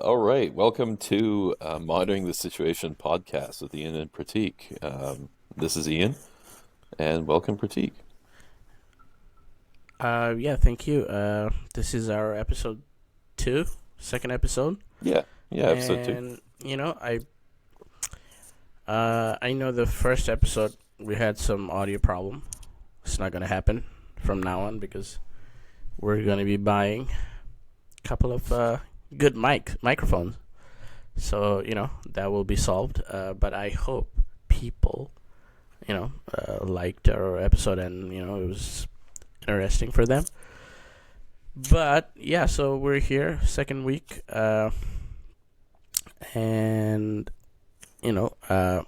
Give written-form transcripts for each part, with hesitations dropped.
All right, welcome to Monitoring the Situation podcast with Ian and Pratik. This is Ian, and welcome Pratik. Yeah, thank you. This is our episode two, second episode, Yeah, yeah, episode two. and I know the first episode we had some audio problem. It's not gonna happen from now on because we're gonna be buying a couple of good microphones. So that will be solved. But I hope people liked our episode and it was interesting for them. But yeah, so we're here, second week, and you know, uh,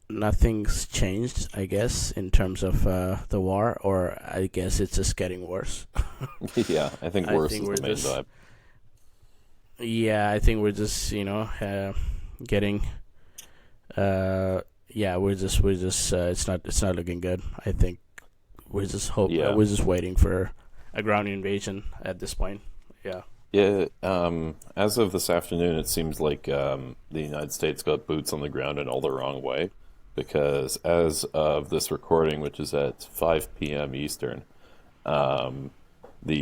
nothing's changed, I guess, in terms of the war, or I guess it's just getting worse. Yeah, I think I worse think is we're the main just, vibe. yeah, I think we're just, getting, yeah, we're just, it's not looking good. I think Yeah, we're just waiting for a ground invasion at this point. Yeah. yeah. As of this afternoon, it seems like the United States got boots on the ground in all the wrong way, because as of this recording, which is at 5 p.m. Eastern, um, the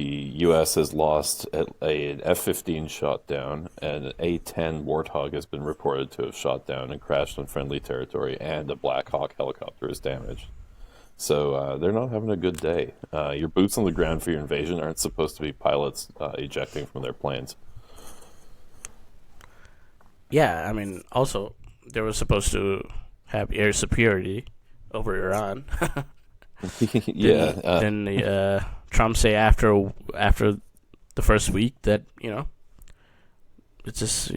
U.S. has lost an F-15 shot down, and an A-10 Warthog has been reported to have shot down and crashed on friendly territory, and a Black Hawk helicopter is damaged. So they're not having a good day. Your boots on the ground for your invasion aren't supposed to be pilots ejecting from their planes. Yeah, I mean, also they were supposed to have air superiority over Iran. Yeah, Then Trump say after the first week that it's just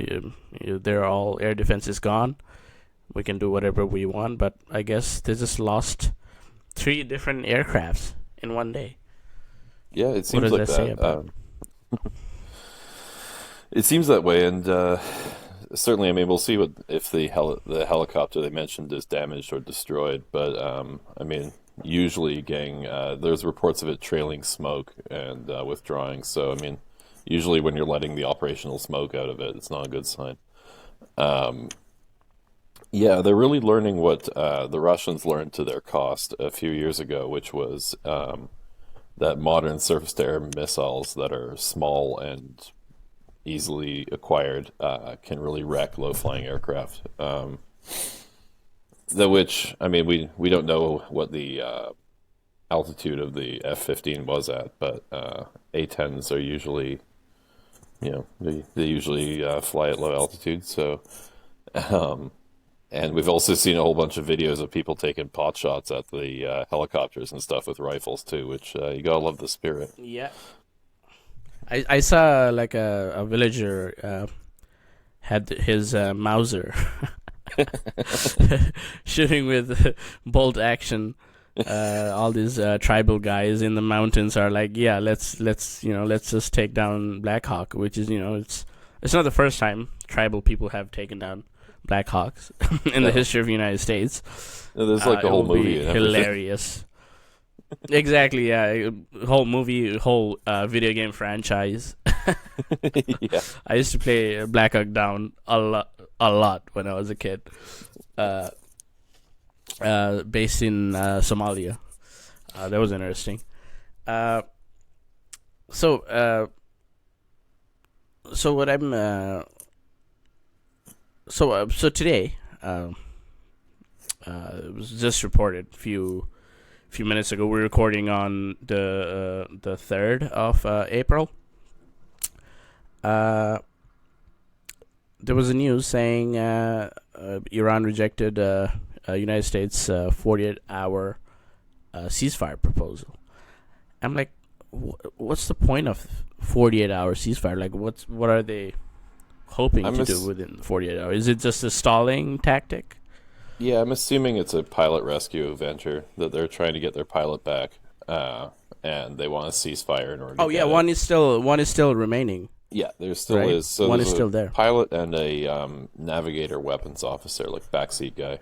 they're all air defense is gone. We can do whatever we want, but I guess they just lost three different aircrafts in one day. yeah, it What seems does like that say that. about? It seems that way, and certainly, I mean, we'll see what if the helicopter they mentioned is damaged or destroyed. But I mean, usually, gang, there's reports of it trailing smoke and withdrawing. So I mean, usually when you're letting the operational smoke out of it, it's not a good sign. Yeah, they're really learning what the Russians learned to their cost a few years ago, which was that modern surface-to-air missiles that are small and easily acquired can really wreck low-flying aircraft. Which, I mean, we don't know what the altitude of the F-15 was at, but A-10s are usually, they usually fly at low altitude. So, um, and we've also seen a whole bunch of videos of people taking pot shots at the helicopters and stuff with rifles too, which you gotta love the spirit. Yeah, I saw like a villager had his Mauser shooting with bolt action. All these tribal guys in the mountains are like, yeah, let's just take down Black Hawk, which is it's not the first time tribal people have taken down Black Hawks in the No, history of the United States. there's like a It whole will movie be and everything. hilarious. Exactly, yeah. Whole movie, whole video game franchise. Yeah, I used to play Black Hawk Down a lot when I was a kid. Uh, Based in Somalia. That was interesting. Uh, so, uh, so what I'm so today, it was just reported few minutes ago. We're recording on the 3rd of April. Uh, there was a news saying Iran rejected United States 48-hour ceasefire proposal. I'm like, what's the point of 48-hour ceasefire? Like, what are they hoping I'm to do ass- within 48 hours? Is it just a stalling tactic? yeah, I'm assuming it's a pilot rescue venture that they're trying to get their pilot back, and they want a ceasefire in order to Oh yeah, get it. one is still remaining, Yeah, there still right? is. So One there's is a still there. pilot and a navigator weapons officer, like backseat guy.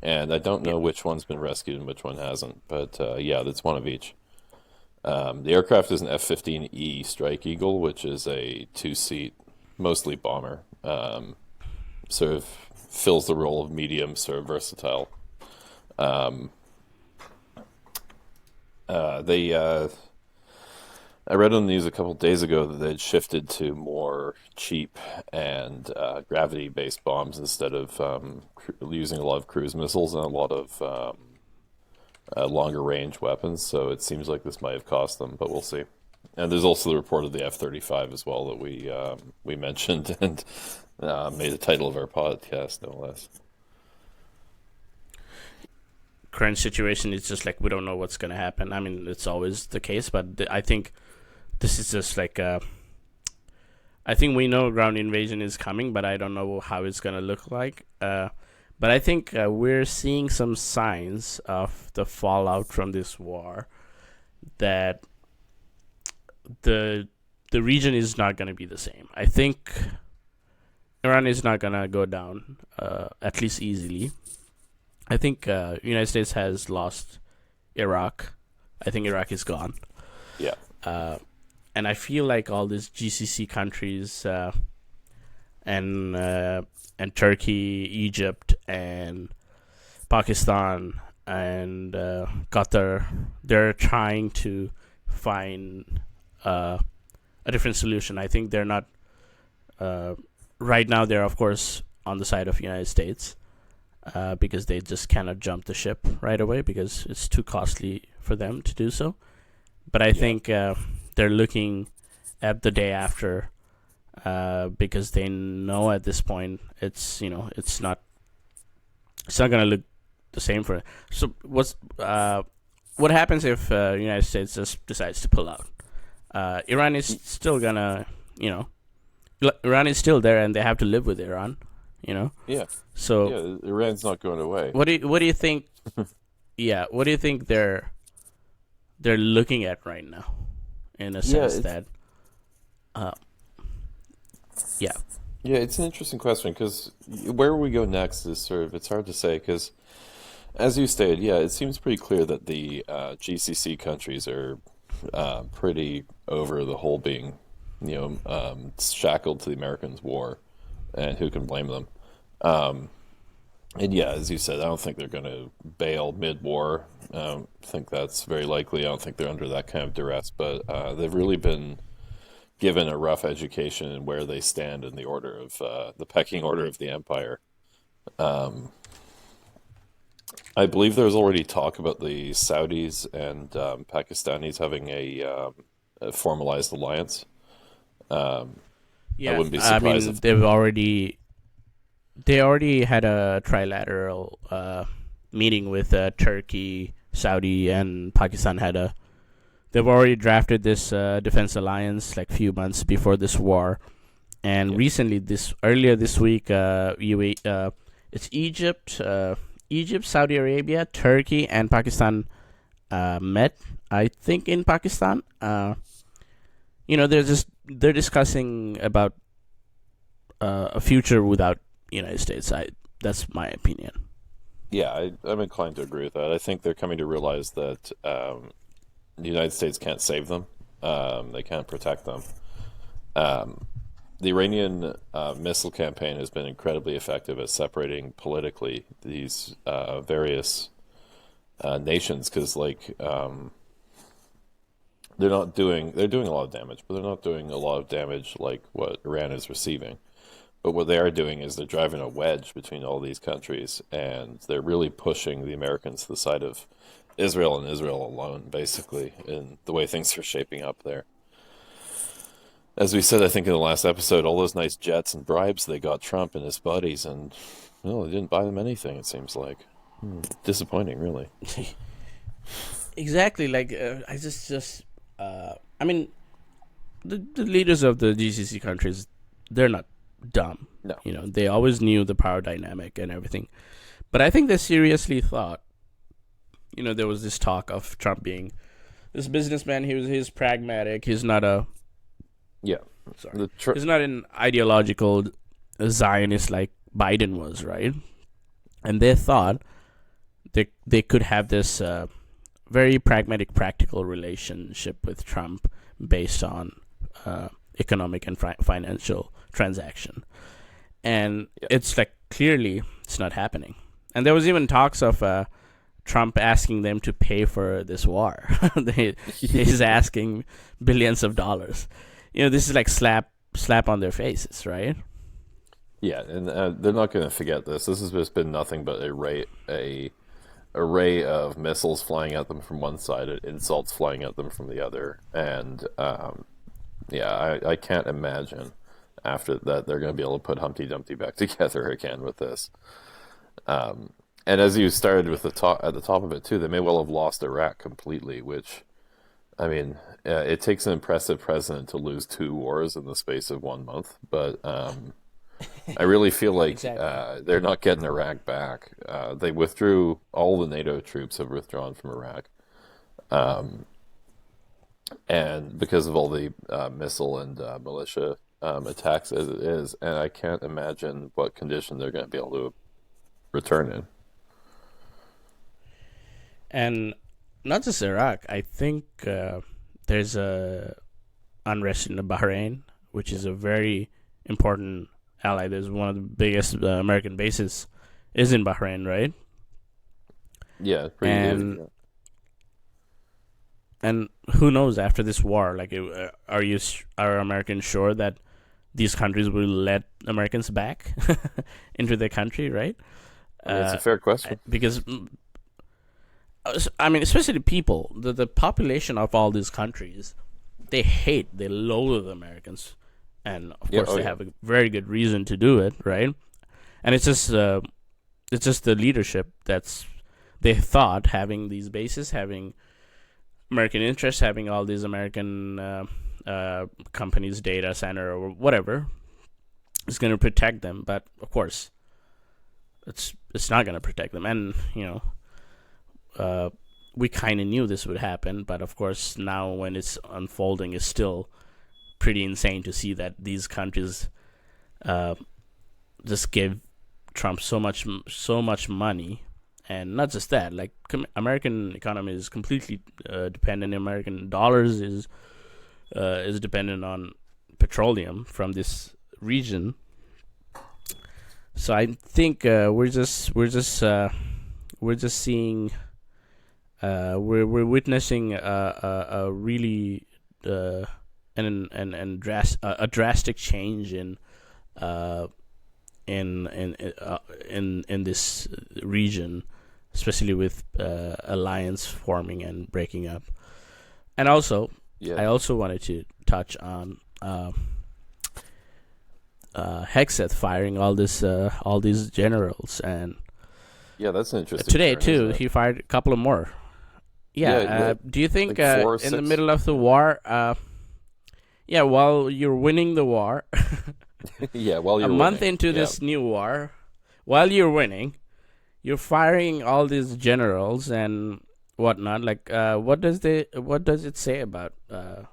And I don't Yeah. know which one's been rescued and which one hasn't, but yeah, that's one of each. The aircraft is an F-15E Strike Eagle, which is a two-seat mostly bomber. Sort of fills the role of medium, sort of versatile. Um, they I read on the news a couple of days ago that they'd shifted to more cheap and gravity-based bombs instead of using a lot of cruise missiles and a lot of longer range weapons. So it seems like this might have cost them, but we'll see. And there's also the report of the F-35 as well that we mentioned and made the title of our podcast, no less. Current situation is just like we don't know what's going to happen. I mean, it's always the case, but I think this is just like I think we know ground invasion is coming, but I don't know how it's going to look like. But I think we're seeing some signs of the fallout from this war, that the region is not going to be the same. I think Iran is not going to go down, at least easily. I think United States has lost Iraq. I think Iraq is gone. Yeah. And I feel like all these GCC countries and Turkey, Egypt, and Pakistan, and Qatar, they're trying to find a different solution. I think they're not right now. They're of course on the side of the United States. Because they just cannot jump the ship right away because it's too costly for them to do so. But I think they're looking at the day after because they know at this point it's not going to look the same for. So what happens if the United States just decides to pull out? Iran is still gonna Iran is still there and they have to live with Iran. Yeah. So yeah, Iran's not going away. What do you think? Yeah, what do you think they're looking at right now, in a sense that, yeah. Yeah, it's an interesting question because where we go next is it's hard to say because, as you stated, yeah, it seems pretty clear that the GCC countries are pretty over the whole being, shackled to the Americans' war, and who can blame them? And yeah, as you said, I don't think they're going to bail mid-war. I don't think that's very likely. I don't think they're under that kind of duress, but they've really been given a rough education in where they stand in the order of the pecking order of the empire. I believe there's already talk about the Saudis and Pakistanis having a formalized alliance. I wouldn't be surprised if they already had a trilateral meeting with Turkey, Saudi, and Pakistan. They've already drafted this defense alliance like few months before this war, and recently, earlier this week, it's Egypt, Saudi Arabia, Turkey, and Pakistan met. I think in Pakistan, they're discussing about a future without United States. That's my opinion. Yeah, I'm inclined to agree with that. I think they're coming to realize that the United States can't save them. They can't protect them. The Iranian missile campaign has been incredibly effective at separating politically these various nations because, they're doing a lot of damage, but they're not doing a lot of damage like what Iran is receiving. But what they are doing is they're driving a wedge between all these countries, and they're really pushing the Americans to the side of Israel and Israel alone, basically, in the way things are shaping up there. As we said, I think in the last episode, all those nice jets and bribes they got Trump and his buddies, and they didn't buy them anything, it seems like. Disappointing, really. Exactly. I mean, the leaders of the GCC countries, they're not dumb. No. They always knew the power dynamic and everything. But I think they seriously thought, there was this talk of Trump being this businessman. He's pragmatic. He's not he's not an ideological Zionist like Biden was, right? And they thought they could have this very pragmatic, practical relationship with Trump based on economic and financial transaction, and it's like clearly it's not happening. And there was even talks of Trump asking them to pay for this war. He's asking billions of dollars. This is like slap on their faces, right? Yeah, and they're not going to forget this. This has just been nothing but a array of missiles flying at them from one side and insults flying at them from the other. And I can't imagine after that they're going to be able to put Humpty Dumpty back together again with this. And as you started with at the top of it too, they may well have lost Iraq completely. Which, I mean, it takes an impressive president to lose 2 wars in the space of 1 month. But I really feel like Exactly. they're not getting Iraq back. They withdrew. All the NATO troops have withdrawn from Iraq, and because of all the missile and militia attacks as it is, and I can't imagine what condition they're going to be able to return in. And not just Iraq. I think there's a unrest in Bahrain, which is a very important ally. There's one of the biggest American bases is in Bahrain, right? Yeah, pretty And good. and who knows after this war? Like, are Americans sure that these countries will let Americans back into their country, right? I mean, it's a fair question. Because I mean, especially the people, the population of all these countries, they loathe Americans, and of course they have a very good reason to do it, right? And it's just the leadership they thought having these bases, having American interests, having all these American companies, data center or whatever, is going to protect them. But of course, it's not going to protect them. And we kind of knew this would happen. But of course, now when it's unfolding, it's still pretty insane to see that these countries just give Trump so much money. And not just that, like American economy is completely dependent. American dollars is dependent on petroleum from this region. So I think we're seeing we're witnessing a really a drastic change in this region, especially with alliance forming and breaking up. And also, I also wanted to touch on Hegseth firing all these generals, and that's an interesting. Today too, he fired a couple of more. Do you think like 4 or in 6? the middle of the war, while you're winning the war, while you're a month winning. into this new war, while you're winning, you're firing all these generals and whatnot. Like, what does it say about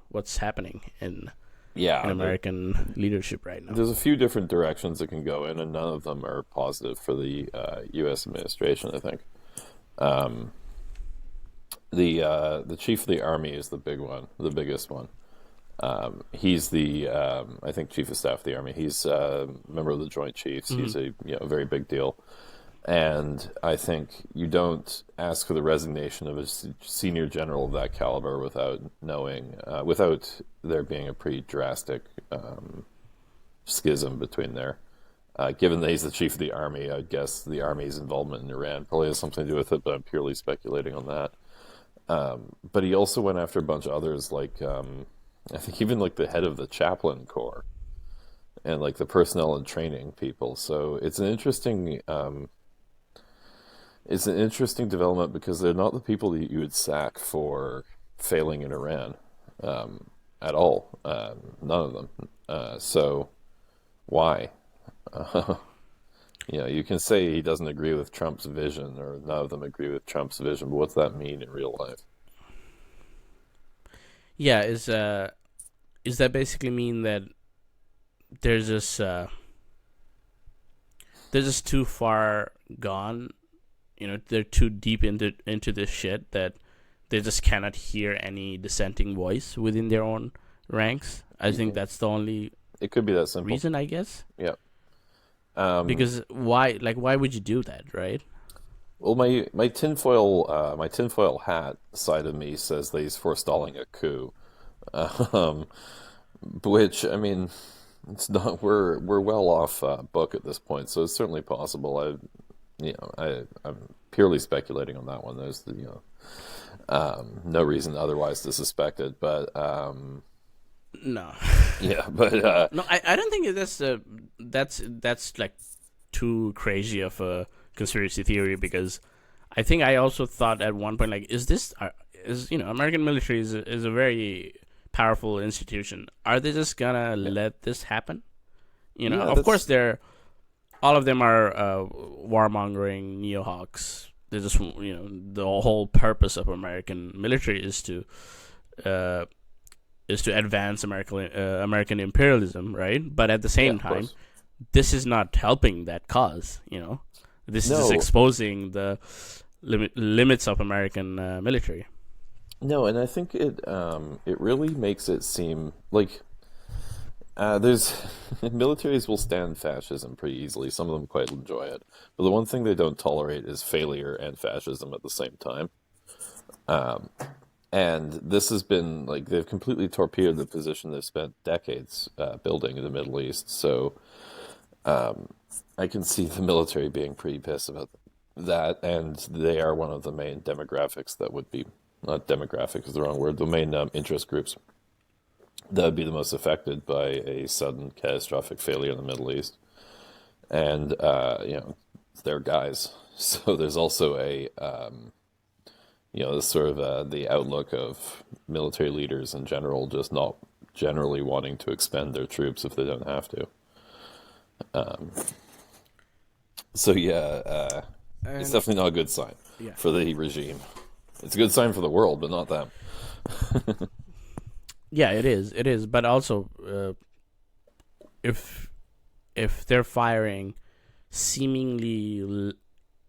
what's happening in American leadership right now? There's a few different directions it can go in, and none of them are positive for the U.S. administration, I think. The chief of the army is the biggest one. He's the I think chief of staff of the army. He's a member of the Joint Chiefs. Mm-hmm. He's a very big deal. And I think you don't ask for the resignation of a senior general of that caliber without knowing, without there being a pretty drastic schism between there. Given that he's the chief of the army, I guess the army's involvement in Iran probably has something to do with it, but I'm purely speculating on that. But he also went after a bunch of others, like I think even like the head of the chaplain corps and like the personnel and training people. So it's an interesting development because they're not the people that you would sack for failing in Iran at all. None of them. So why? You can say he doesn't agree with Trump's vision, or none of them agree with Trump's vision, but what's that mean in real life? Yeah, is that basically mean that there's just too far gone? They're too deep into this shit that they just cannot hear any dissenting voice within their own ranks. I think that's the only It could be that simple. reason, I guess. Yeah. Because why? Like, why would you do that, right? Well, my tinfoil hat side of me says that he's forestalling a coup, um, which I mean, it's not. We're well off book at this point, so it's certainly possible. I'm purely speculating on that one. There's no reason otherwise to suspect it, but No, yeah, but no, I don't think that's like too crazy of a conspiracy theory because I think I also thought at one point like, is American military is a very powerful institution. Are they just gonna yeah, let this happen? yeah, Of course that's all of them are warmongering neo-hawks. They just the whole purpose of American military uh, is to advance American imperialism, right? But at the yeah, same of time, course. this is not helping that cause. This is just No, exposing the limits of American military. no, and I think it really makes it seem like there's militaries will stand fascism pretty easily. Some of them quite enjoy it, but the one thing they don't tolerate is failure and fascism at the same time. Um, and this has been like they've completely torpedoed the position they've spent decades building in the Middle East. So I can see the military being pretty pissed about that, and they are one of the main demographics that would be not demographic is the wrong word. The main interest groups that would be the most affected by a sudden catastrophic failure in the Middle East, and they're guys. So there's also this sort of the outlook of military leaders in general just not generally wanting to expend their troops if they don't have to. So yeah, it's And definitely not a good sign yeah, for the regime. It's a good sign for the world, but not them. yeah, it is. It is. But also, if they're firing seemingly,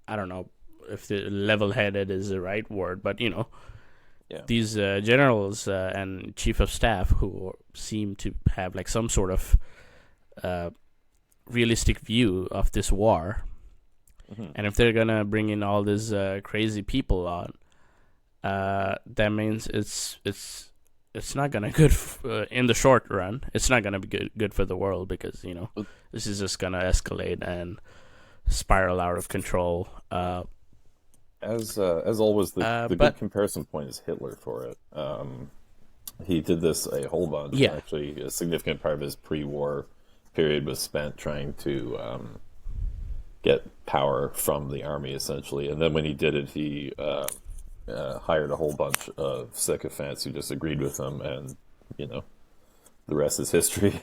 I don't know if the level-headed is the right word, but Yeah, these generals and chief of staff who seem to have like some sort of uh, realistic view of this war, hmm, and if they're gonna bring in all these crazy people on, that means it's not gonna in the short run. It's not gonna be good for the world because this is just gonna escalate and spiral out of control. as always, the good But comparison point is Hitler for it. He did this a whole bunch. yeah, Actually, a significant part of his pre-war period was spent trying to get power from the army, essentially. And then when he did it, he hired a whole bunch of sycophants who disagreed with him, and you know, the rest is history.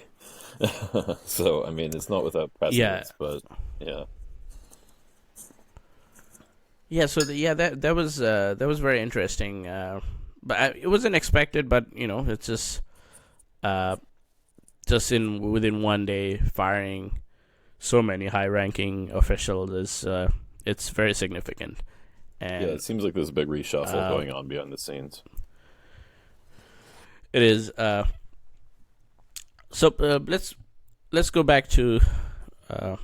So, I mean, it's not without yeah, precedence, but yeah, yeah. So that was very interesting. But it wasn't expected. But it's uh, just in within one day firing so many high-ranking officials is it's very significant. yeah. And It seems like there's a big reshuffle uh, going on behind the scenes. it is. So let's go back to uh,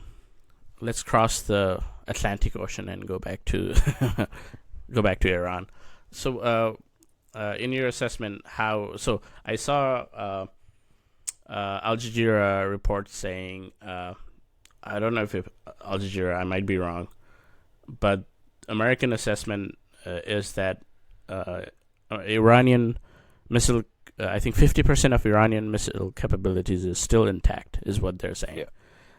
let's cross the Atlantic Ocean and go back to go back to Iran. So in your assessment, how? So I saw Al Jazeera report saying I don't know if Al Jazeera, I might be wrong, but American assessment is that Iranian missile. I think 50% of Iranian missile capabilities is still intact, is what they're saying. Yeah,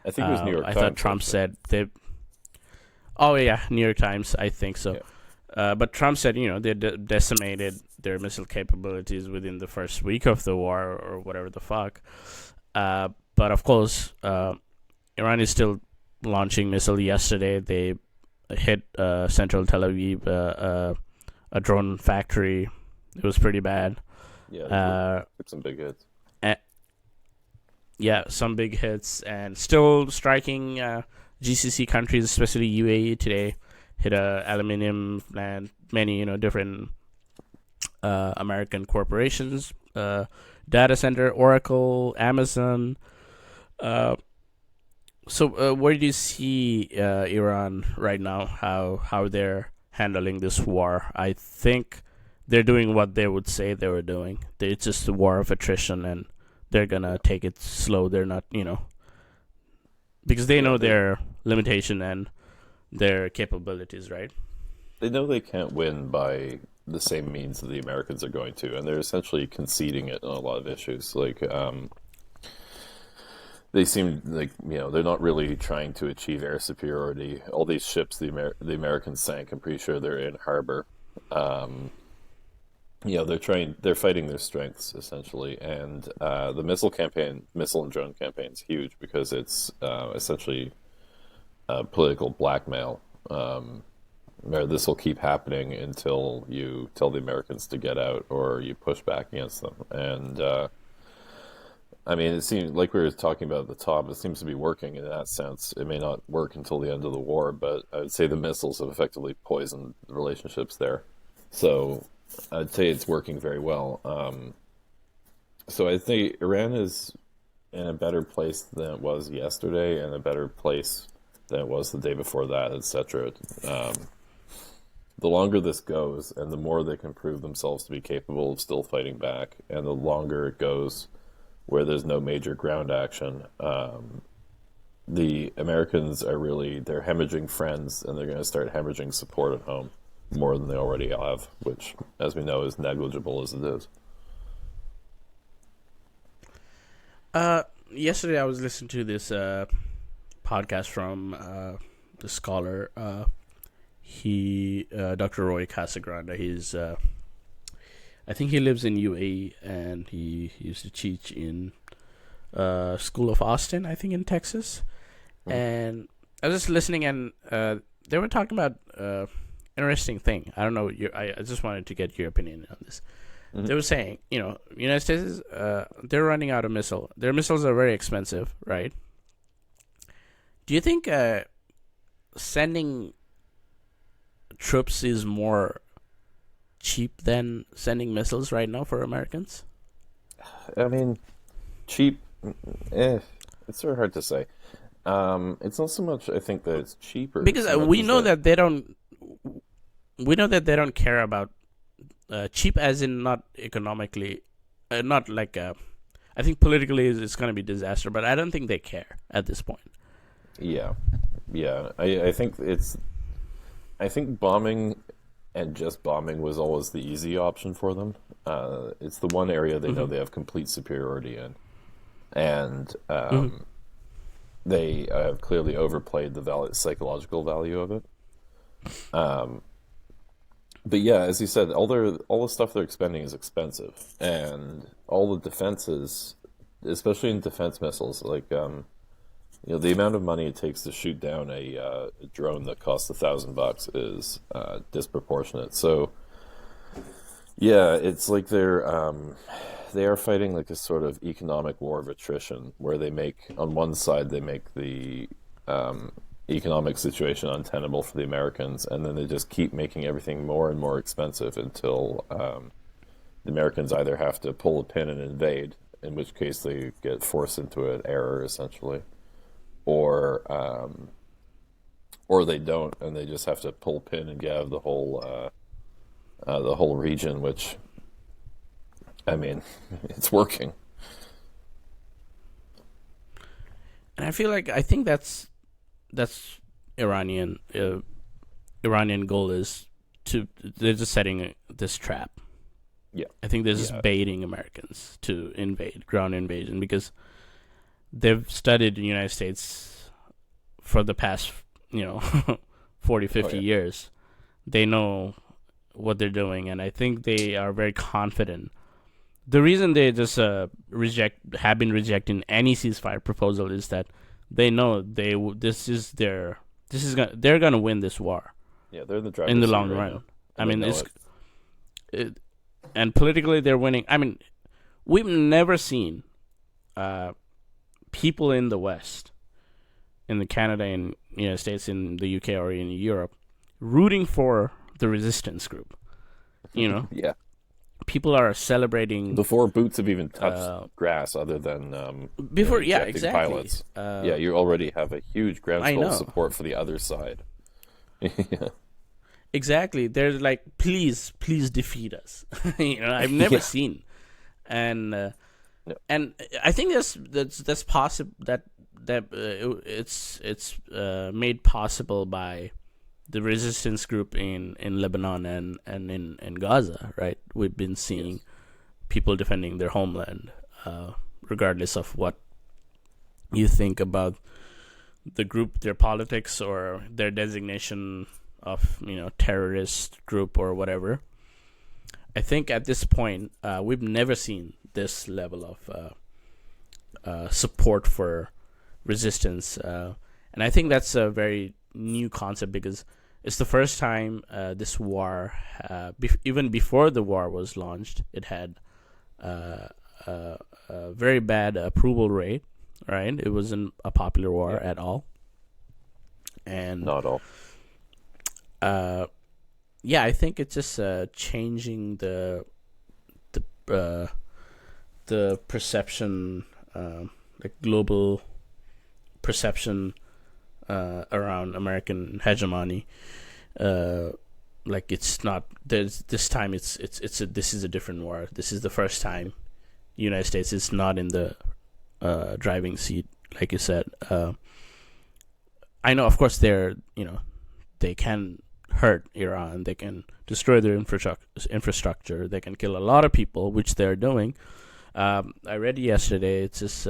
I think it was New York I thought Times Trump actually. said they. Oh yeah, New York Times. I think so. Yeah, But Trump said, they decimated their missile capabilities within the first week of the war or whatever the fuck. But of course, Iran is still launching missile. Yesterday, they hit central Tel Aviv, a drone factory. It was pretty bad. yeah. Uh, It's some big hits. a- yeah, some big hits, and still striking GCC countries, especially UAE today. Hit a aluminium plant, many different American corporations, data center, Oracle, Amazon, Uh, so where do you see Iran right now? How they're handling this war? I think they're doing what they would say they were doing. It's just a war of attrition, and they're gonna take it slow. They're not, because they Yeah, know their limitation and their capabilities, right? they know they can't win by the same means that the Americans are going to, and they're essentially conceding it on a lot of issues. Like, they seem like they're not really trying to achieve air superiority. All these ships the Americans sank, I'm pretty sure they're in harbor. Um, they're fighting their strengths essentially, and the missile and drone campaign is huge because it's essentially political blackmail. Where this will keep happening until you tell the Americans to get out or you push back against them. And I mean, it seems like we were talking about at the top. It seems to be working in that sense. It may not work until the end of the war, but I would say the missiles have effectively poisoned the relationships there. So I'd say it's working very well. So I think Iran is in a better place than it was yesterday, and a better place than it was the day before that, etc. The longer this goes, and the more they can prove themselves to be capable of still fighting back, and the longer it goes where there's no major ground action, the Americans they're hemorrhaging friends, and they're going to start hemorrhaging support at home more than they already have, which, as we know, is negligible as it is. Yesterday I was listening to this podcast from the scholar. Dr. Roy Casagrande. I think he lives in UAE, and he used to teach in School of Austin, I think, in Texas. Mm. And I was just listening, and they were talking about interesting thing. I don't know. I just wanted to get your opinion on this. Mm-hmm. They were saying, United States, they're running out of missile. Their missiles are very expensive, right? Do you think sending troops is more cheap than sending missiles right now for Americans? I mean, cheap, it's sort of hard to say. It's not so much, I think, that it's cheaper. Because so we know that they don't. We know that they don't care about cheap, as in not economically, not like. I think politically it's going to be disaster, but I don't think they care at this point. Yeah, yeah. I think I think bombing and just bombing was always the easy option for them. It's the one area they know they have complete superiority in, and they have clearly overplayed the psychological value of it. But yeah, as you said, all the stuff they're expending is expensive, and all the defenses, especially in defense missiles, like the amount of money it takes to shoot down a drone that costs $1,000 is disproportionate. So yeah, it's like they are fighting like a sort of economic war of attrition, where on one side they make the economic situation untenable for the Americans, and then they just keep making everything more and more expensive until the Americans either have to pull a pin and invade, in which case they get forced into an error essentially, or they don't, and they just have to pull a pin and get out of the whole region, which, I mean, it's working. And I think that's Iranian goal is they're just setting this trap. Yeah, I think they're just baiting Americans to ground invasion, because they've studied the United States for the past 40, 50 years. They know what they're doing, and I think they are very confident. The reason they just have been rejecting any ceasefire proposal is that they know they're gonna win this war. Yeah, they're the driver's in the seat long right run. now. I mean, and politically they're winning. I mean, we've never seen people in the West, in the Canada and United States, in the UK or in Europe, rooting for the resistance group. Yeah. people are celebrating before boots have even touched uh, grass, other than before. Yeah, ejecting exactly. pilots. Yeah, you already have a huge I groundswell of know. support for the other side. Yeah, Exactly. They're like, please, please defeat us. I've never yeah, seen, and no, and I think that's possible. It's made possible by the resistance group in Lebanon and in Gaza. Right. We've been seeing yes, people defending their homeland, regardless of what you think about the group, their politics, or their designation of terrorist group or whatever. I think at this point, we've never seen this level of support for resistance, and I think that's a very new concept because it's the first time this war, even before the war was launched, it had a very bad approval rate. Right, it wasn't a popular war yeah, at all, and not all. uh, yeah, I think it's just changing the uh, the perception, like global perception around American hegemony. Uh, like it's not there's this time this is a different war. This is the first time the United States is not in the driving seat, like you said. I know, of course, they can hurt Iran. They can destroy their infrastructure. They can kill a lot of people, which they're doing. I read yesterday it's just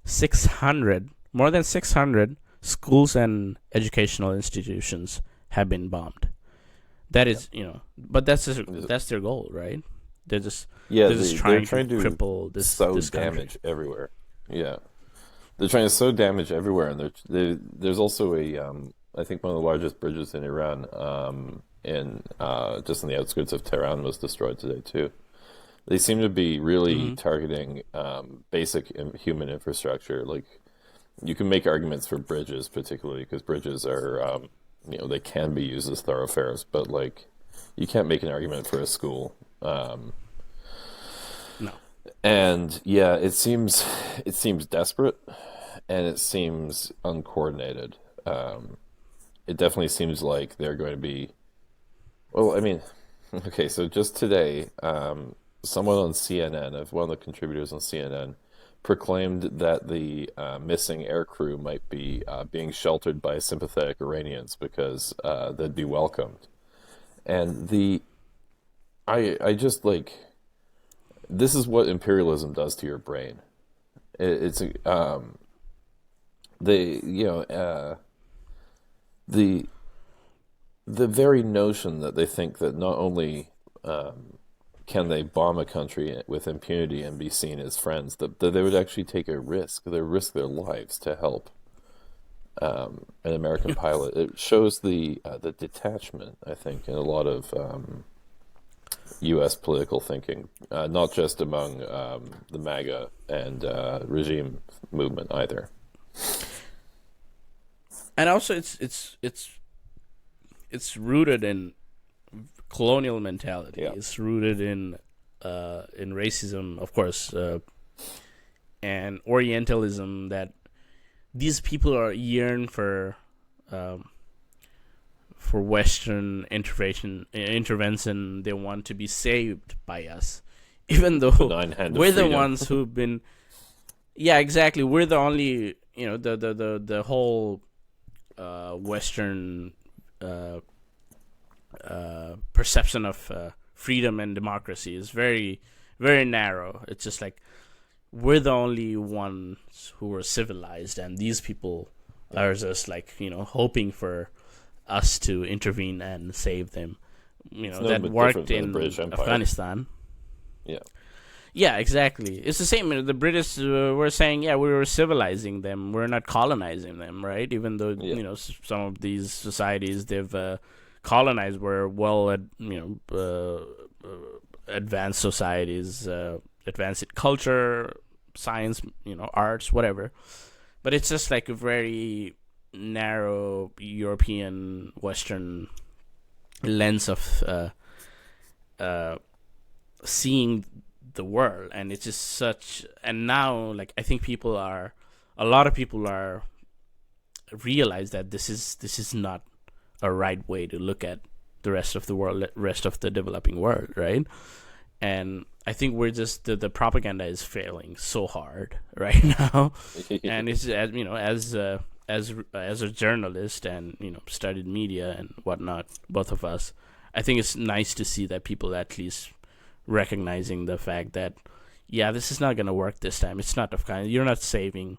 600, more than 600 schools and educational institutions have been bombed. That Yeah, is, but that's their goal, right? They're just yeah, they're just they're trying to trying to cripple sow this country. damage everywhere. Yeah, they're trying to sow damage everywhere, and there's also a I think one of the largest bridges in Iran, in just on the outskirts of Tehran, was destroyed today too. They seem to be really Hmm. targeting basic human infrastructure. Like you can make arguments for bridges, particularly because bridges are, they can be used as thoroughfares, but like you can't make an argument for a school. No. And yeah, it seems desperate, and it seems uncoordinated. Um, it definitely seems like they're going to be. Well, I mean, okay, so just today, someone on CNN, one of the contributors on CNN, proclaimed that the missing aircrew might be being sheltered by sympathetic Iranians because they'd be welcomed. And I just like, this is what imperialism does to your brain. It's they, the the very notion that they think that not only can they bomb a country with impunity and be seen as friends, that they would actually take a risk. They risk their lives to help an American pilot. It shows the detachment, I think, in a lot of U.S. political thinking, not just among the MAGA and regime movement either. And also, it's rooted in colonial mentality. Yeah, It's rooted in racism, of course, and Orientalism. That these people are yearn for Western intervention. They want to be saved by us, even the though nine hand of we're the freedom. ones who've been. Yeah, exactly. We're the only, the whole Western uh, perception of freedom and democracy is very, very narrow. It's just like we're the only ones who are civilized, and these people Yeah, are just like hoping for us to intervene and save them. it's no That bit different worked than the British in Empire. Afghanistan. Yeah, Yeah, exactly. It's the same. The British were saying, yeah, we were civilizing them. We're not colonizing them, right? Even though yeah, some of these societies they've colonized were well, advanced societies, advanced in culture, science, arts, whatever. But it's just like a very narrow European Western lens of uh, seeing the world, and it's just such. And now, like, I think a lot of people are realize that this is not a right way to look at the rest of the world, rest of the developing world, right? And I think we're just the propaganda is failing so hard right now, and it's as as a journalist and studied media and whatnot, both of us, I think it's nice to see that people at least recognizing the fact that yeah, this is not gonna work this time. It's not Afghanistan. You're not saving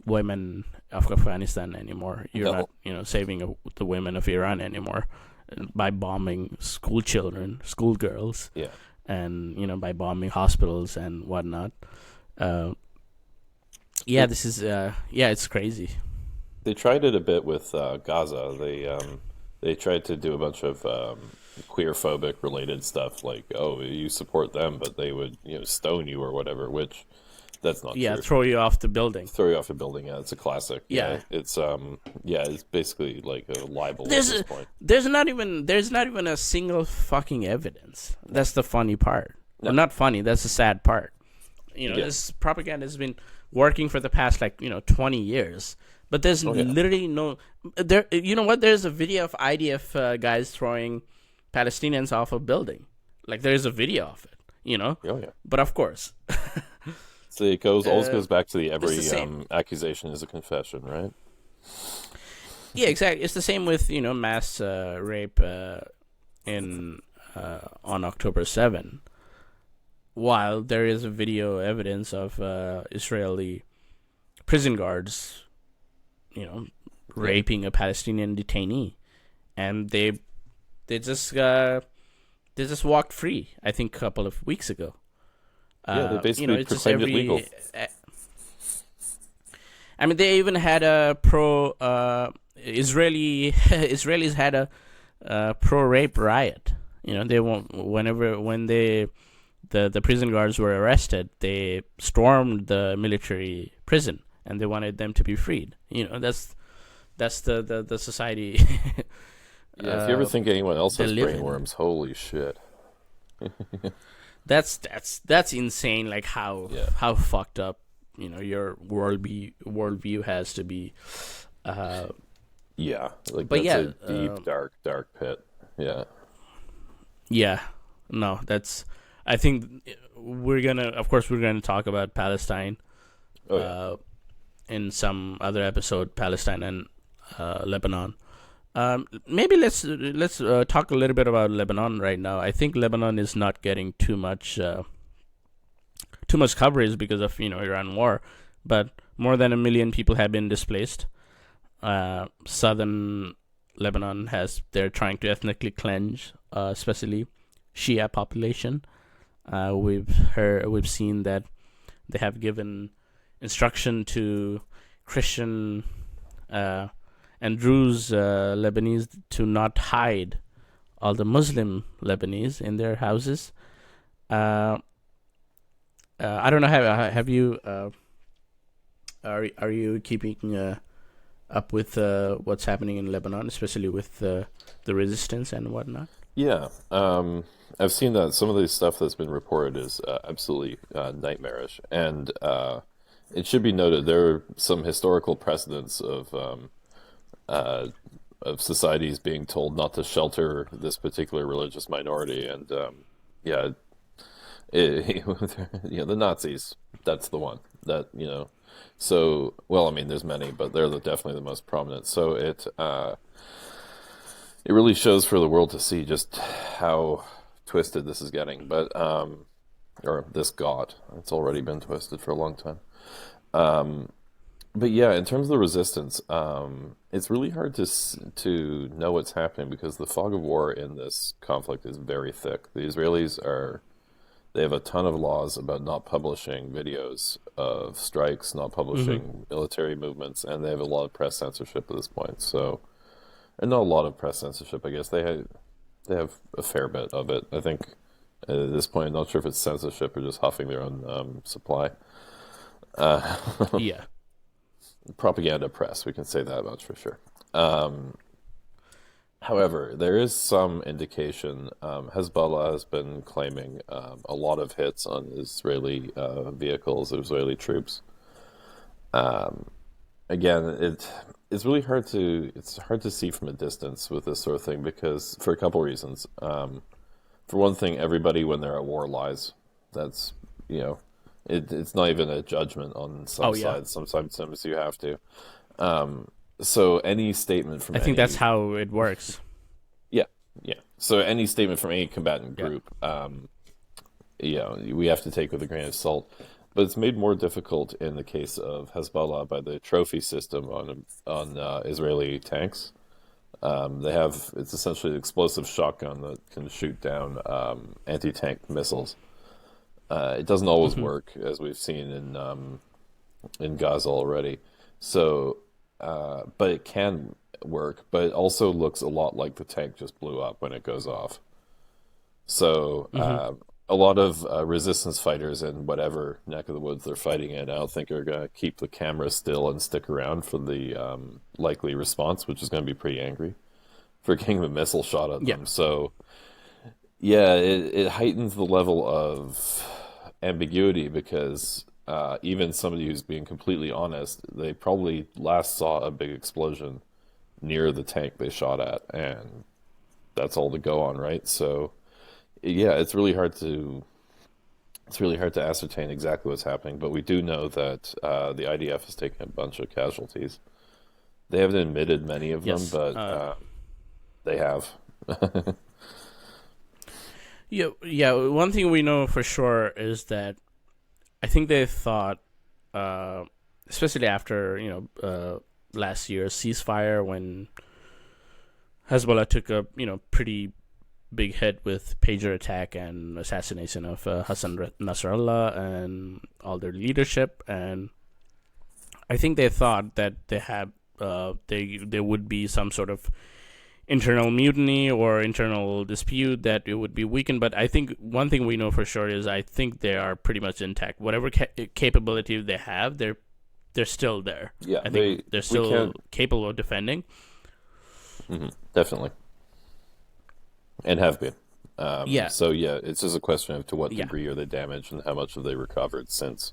women of Afghanistan anymore. You're No. not saving the women of Iran anymore by bombing school children, schoolgirls, Yeah. and by bombing hospitals and whatnot. Uh, yeah, this is it's crazy. They tried it a bit with Gaza. They tried to do a bunch of queer-phobic related stuff, like, oh, you support them, but they would stone you or whatever. Which that's not Yeah, true. throw you off the building. Throw you off a building. Yeah, it's a classic. Yeah. It's basically like a libel at There's this point. there's not even a single fucking evidence. That's the funny part. No. Well, not funny. That's the sad part. Yeah. This propaganda has been working for the past 20 years, but there's yeah. literally no there. You know what? There's a video of IDF guys throwing Palestinians off a building. Like, there's a video of it. Oh yeah. But of course, So it always goes back to the every the same. accusation is a confession, right? Yeah, exactly. It's the same with mass rape in on October 7. While there is a video evidence of Israeli prison guards, raping a Palestinian detainee, and they just walked free. I think a couple of weeks ago. Yeah, they basically it's just proclaimed it legal. I mean, they even had a pro Israelis had a pro rape riot. They won't when the prison guards were arrested, they stormed the military prison and they wanted them to be freed. That's the society. Yeah, if you ever think anyone else they has live in. brainworms, holy shit. That's insane. Like how Yeah. fucked up your worldview has to be. Yeah, like But that's yeah, a deep, dark pit. Yeah. Yeah, no, that's. I think we're gonna talk about Palestine Oh yeah. in some other episode, Palestine and Lebanon. Maybe let's talk a little bit about Lebanon right now. I think Lebanon is not getting too much coverage because of Iran war, but more than 1 million people have been displaced. Southern Lebanon they're trying to ethnically cleanse, especially Shia population. We've seen that they have given instruction to Christian and Druze Lebanese to not hide all the Muslim Lebanese in their houses. I don't know. Have you? Are you keeping up with what's happening in Lebanon, especially with the resistance and whatnot? Yeah. I've seen that some of the stuff that's been reported is absolutely nightmarish, and it should be noted there are some historical precedents of societies being told not to shelter this particular religious minority, and the Nazis. That's the one that. So, well, I mean, there's many, but they're definitely the most prominent. So it really shows for the world to see just how twisted this is getting. But or this got. It's already been twisted for a long time. But yeah, in terms of the resistance, it's really hard to know what's happening because the fog of war in this conflict is very thick. The Israelis they have a ton of laws about not publishing videos of strikes, not publishing military movements, and they have a lot of press censorship at this point. So, and not a lot of press censorship, I guess they have a fair bit of it. I think at this point, I'm not sure if it's censorship or just huffing their own supply. Yeah. Propaganda press, we can say that much for sure. However, there is some indication. Hezbollah has been claiming a lot of hits on Israeli vehicles, Israeli troops. Again, it's really hard to see from a distance with this sort of thing because for a couple reasons. For one thing, everybody when they're at war lies. That's you know, it's not even a judgment on Oh some yeah, sides. Sometimes you have to. So any statement from I think that's any how it works. yeah, yeah. So any statement from any combatant Yeah. group, we have to take with a grain of salt. But it's made more difficult in the case of Hezbollah by the trophy system on Israeli tanks. They have it's essentially an explosive shotgun that can shoot down anti-tank missiles. It doesn't always Hmm. work, as we've seen in Gaza already. So, but it can work. But it also looks a lot like the tank just blew up when it goes off. So Hmm. a lot of resistance fighters in whatever neck of the woods they're fighting in, I don't think are going to keep the camera still and stick around for the likely response, which is going to be pretty angry for getting a missile shot at Yeah. them. So yeah, it heightens the level of ambiguity because even somebody who's being completely honest, they probably last saw a big explosion near the tank they shot at, and that's all to go on, right? So yeah, it's really hard to ascertain exactly what's happening, but we do know that the IDF has taken a bunch of casualties. They haven't admitted many of them, Yes. but they have. Yeah. Yeah. One thing we know for sure is that I think they thought, uh, especially after last year's ceasefire when Hezbollah took a pretty big hit with pager attack and assassination of Hassan Nasrallah and all their leadership, and I think they thought that there would be some sort of internal mutiny or internal dispute that it would be weakened. But I think one thing we know for sure is I think they are pretty much intact. Whatever capability they have, they're still there. Yeah, I think they're we still can't capable of defending. definitely and have been. Yeah, So yeah, it's just a question of to what yeah, degree are they damaged and how much have they recovered since.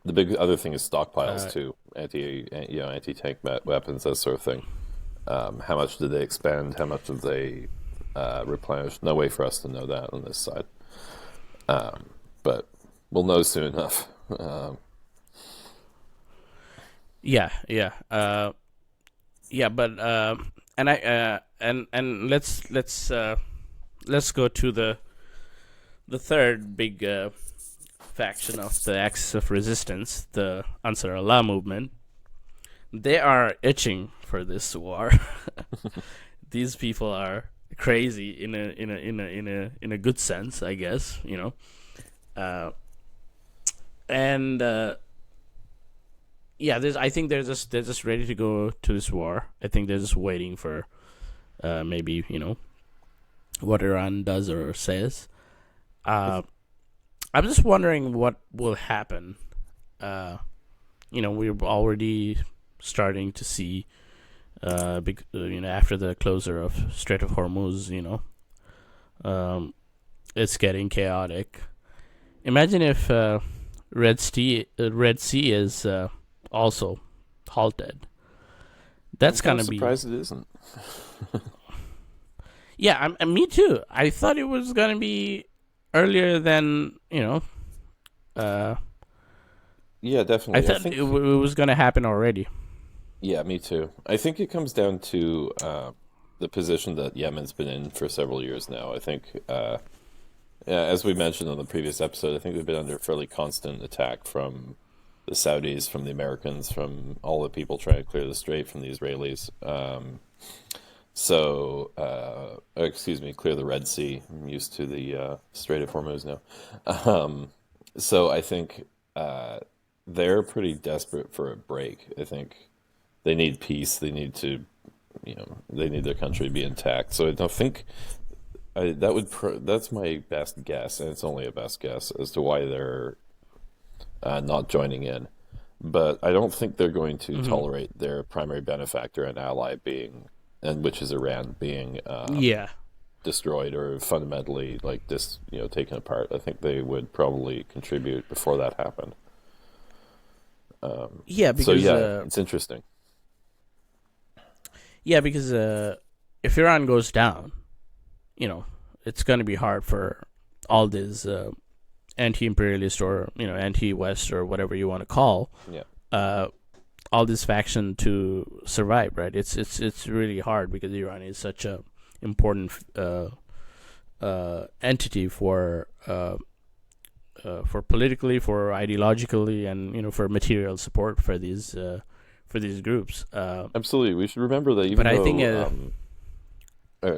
The big other thing is stockpiles uh, too, anti tank weapons, that sort of thing. How much did they expend? How much have they replenished? No way for us to know that on this side, but we'll know soon enough. yeah, yeah, yeah. But and I and let's go to the third big faction of the axis of resistance, the Ansar Allah movement. They are itching for this war. These people are crazy in a good sense, I guess. Uh, and yeah, I think they're just ready to go to this war. I think they're just waiting for maybe what Iran does or says. Uh, I'm just wondering what will happen. We're already starting to see, after the closure of Strait of Hormuz, it's getting chaotic. Imagine if Red Sea is also halted. I'm That's kind of gonna be surprised it isn't. yeah. Me too. I thought it was gonna be earlier than Uh, Yeah, I definitely. I thought think. it was gonna happen already. Yeah, me too. I think it comes down to the position that Yemen's been in for several years now. I think, yeah, as we mentioned on the previous episode, I think they've been under fairly constant attack from the Saudis, from the Americans, from all the people trying to clear the strait, from the Israelis. Excuse me, clear the Red Sea. I'm used to the Strait of Hormuz now. So I think they're pretty desperate for a break. I think they need peace. They need to, they need their country to be intact. So I don't think that's my best guess, and it's only a best guess as to why they're not joining in. but I don't think they're going to tolerate their primary benefactor and ally being, and which is Iran, being Yeah. destroyed or fundamentally taken apart. I think they would probably contribute before that happened. Yeah, So because yeah, it's interesting. if Iran goes down, it's going to be hard for all these anti-imperialist or anti-West or whatever you want to call Yeah. all this faction to survive, right? It's really hard because Iran is such a important entity for politically, for ideologically, and for material support for these groups. Absolutely, we should remember that even But I though think I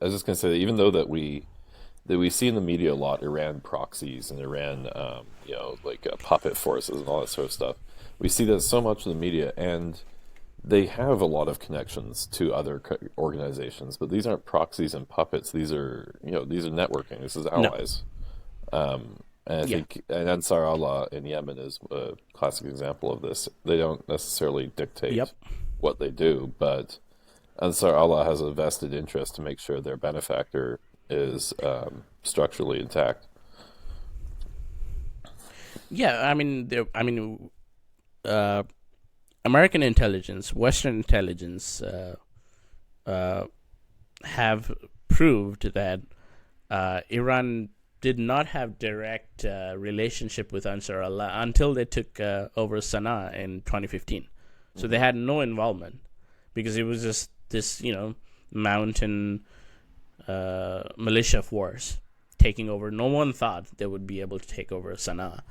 was just going to say that even though that we see in the media a lot Iran proxies and Iran, puppet forces and all that sort of stuff. We see that so much in the media, and they have a lot of connections to other organizations, but these aren't proxies and puppets. These are networking. This is no, allies. And I yeah, think and Ansar Allah in Yemen is a classic example of this. They don't necessarily dictate yep, what they do, but Ansar Allah has a vested interest to make sure their benefactor is structurally intact. yeah. Uh, American intelligence, Western intelligence, have proved that Iran did not have direct relationship with Ansar Allah until they took over Sana'a in 2015. So they had no involvement because it was just this, mountain militia force taking over. No one thought they would be able to take over Sana'a,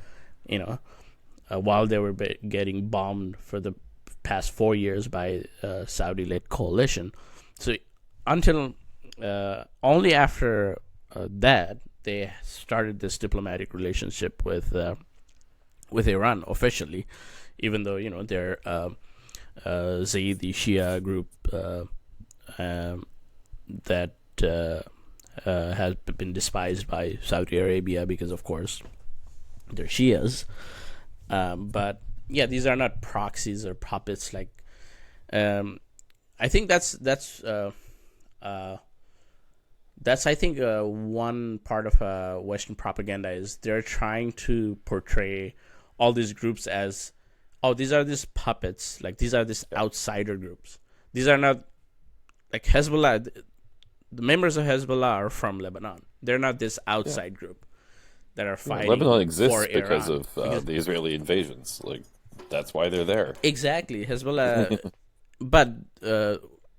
while they were getting bombed for the past 4 years by Saudi-led coalition. So until only after that, they started this diplomatic relationship with Iran officially, even though they're Zaidi Shia group that has been despised by Saudi Arabia because, of course, they're Shias. But yeah, these are not proxies or puppets. I think that's I think one part of Western propaganda is they're trying to portray all these groups as, these are these puppets, like these are these outsider groups. These are not like Hezbollah. The members of Hezbollah are from Lebanon. They're not this outside group that are fighting. Lebanon exists for because Iran. of the Israeli invasions. That's why they're there. Exactly, Hezbollah. But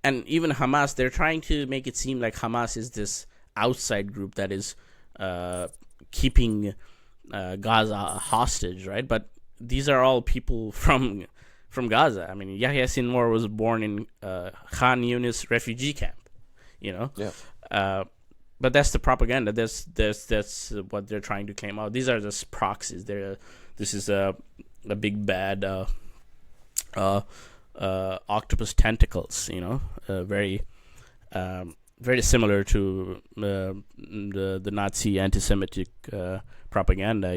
and even Hamas, they're trying to make it seem like Hamas is this outside group that is keeping Gaza hostage, right? But these are all people from Gaza. I mean, Yahya Sinwar was born in Khan Yunis refugee camp, Yeah. But that's the propaganda. That's what they're trying to claim out. These are just proxies. This is a big bad octopus tentacles. Very very similar to the Nazi anti-Semitic propaganda.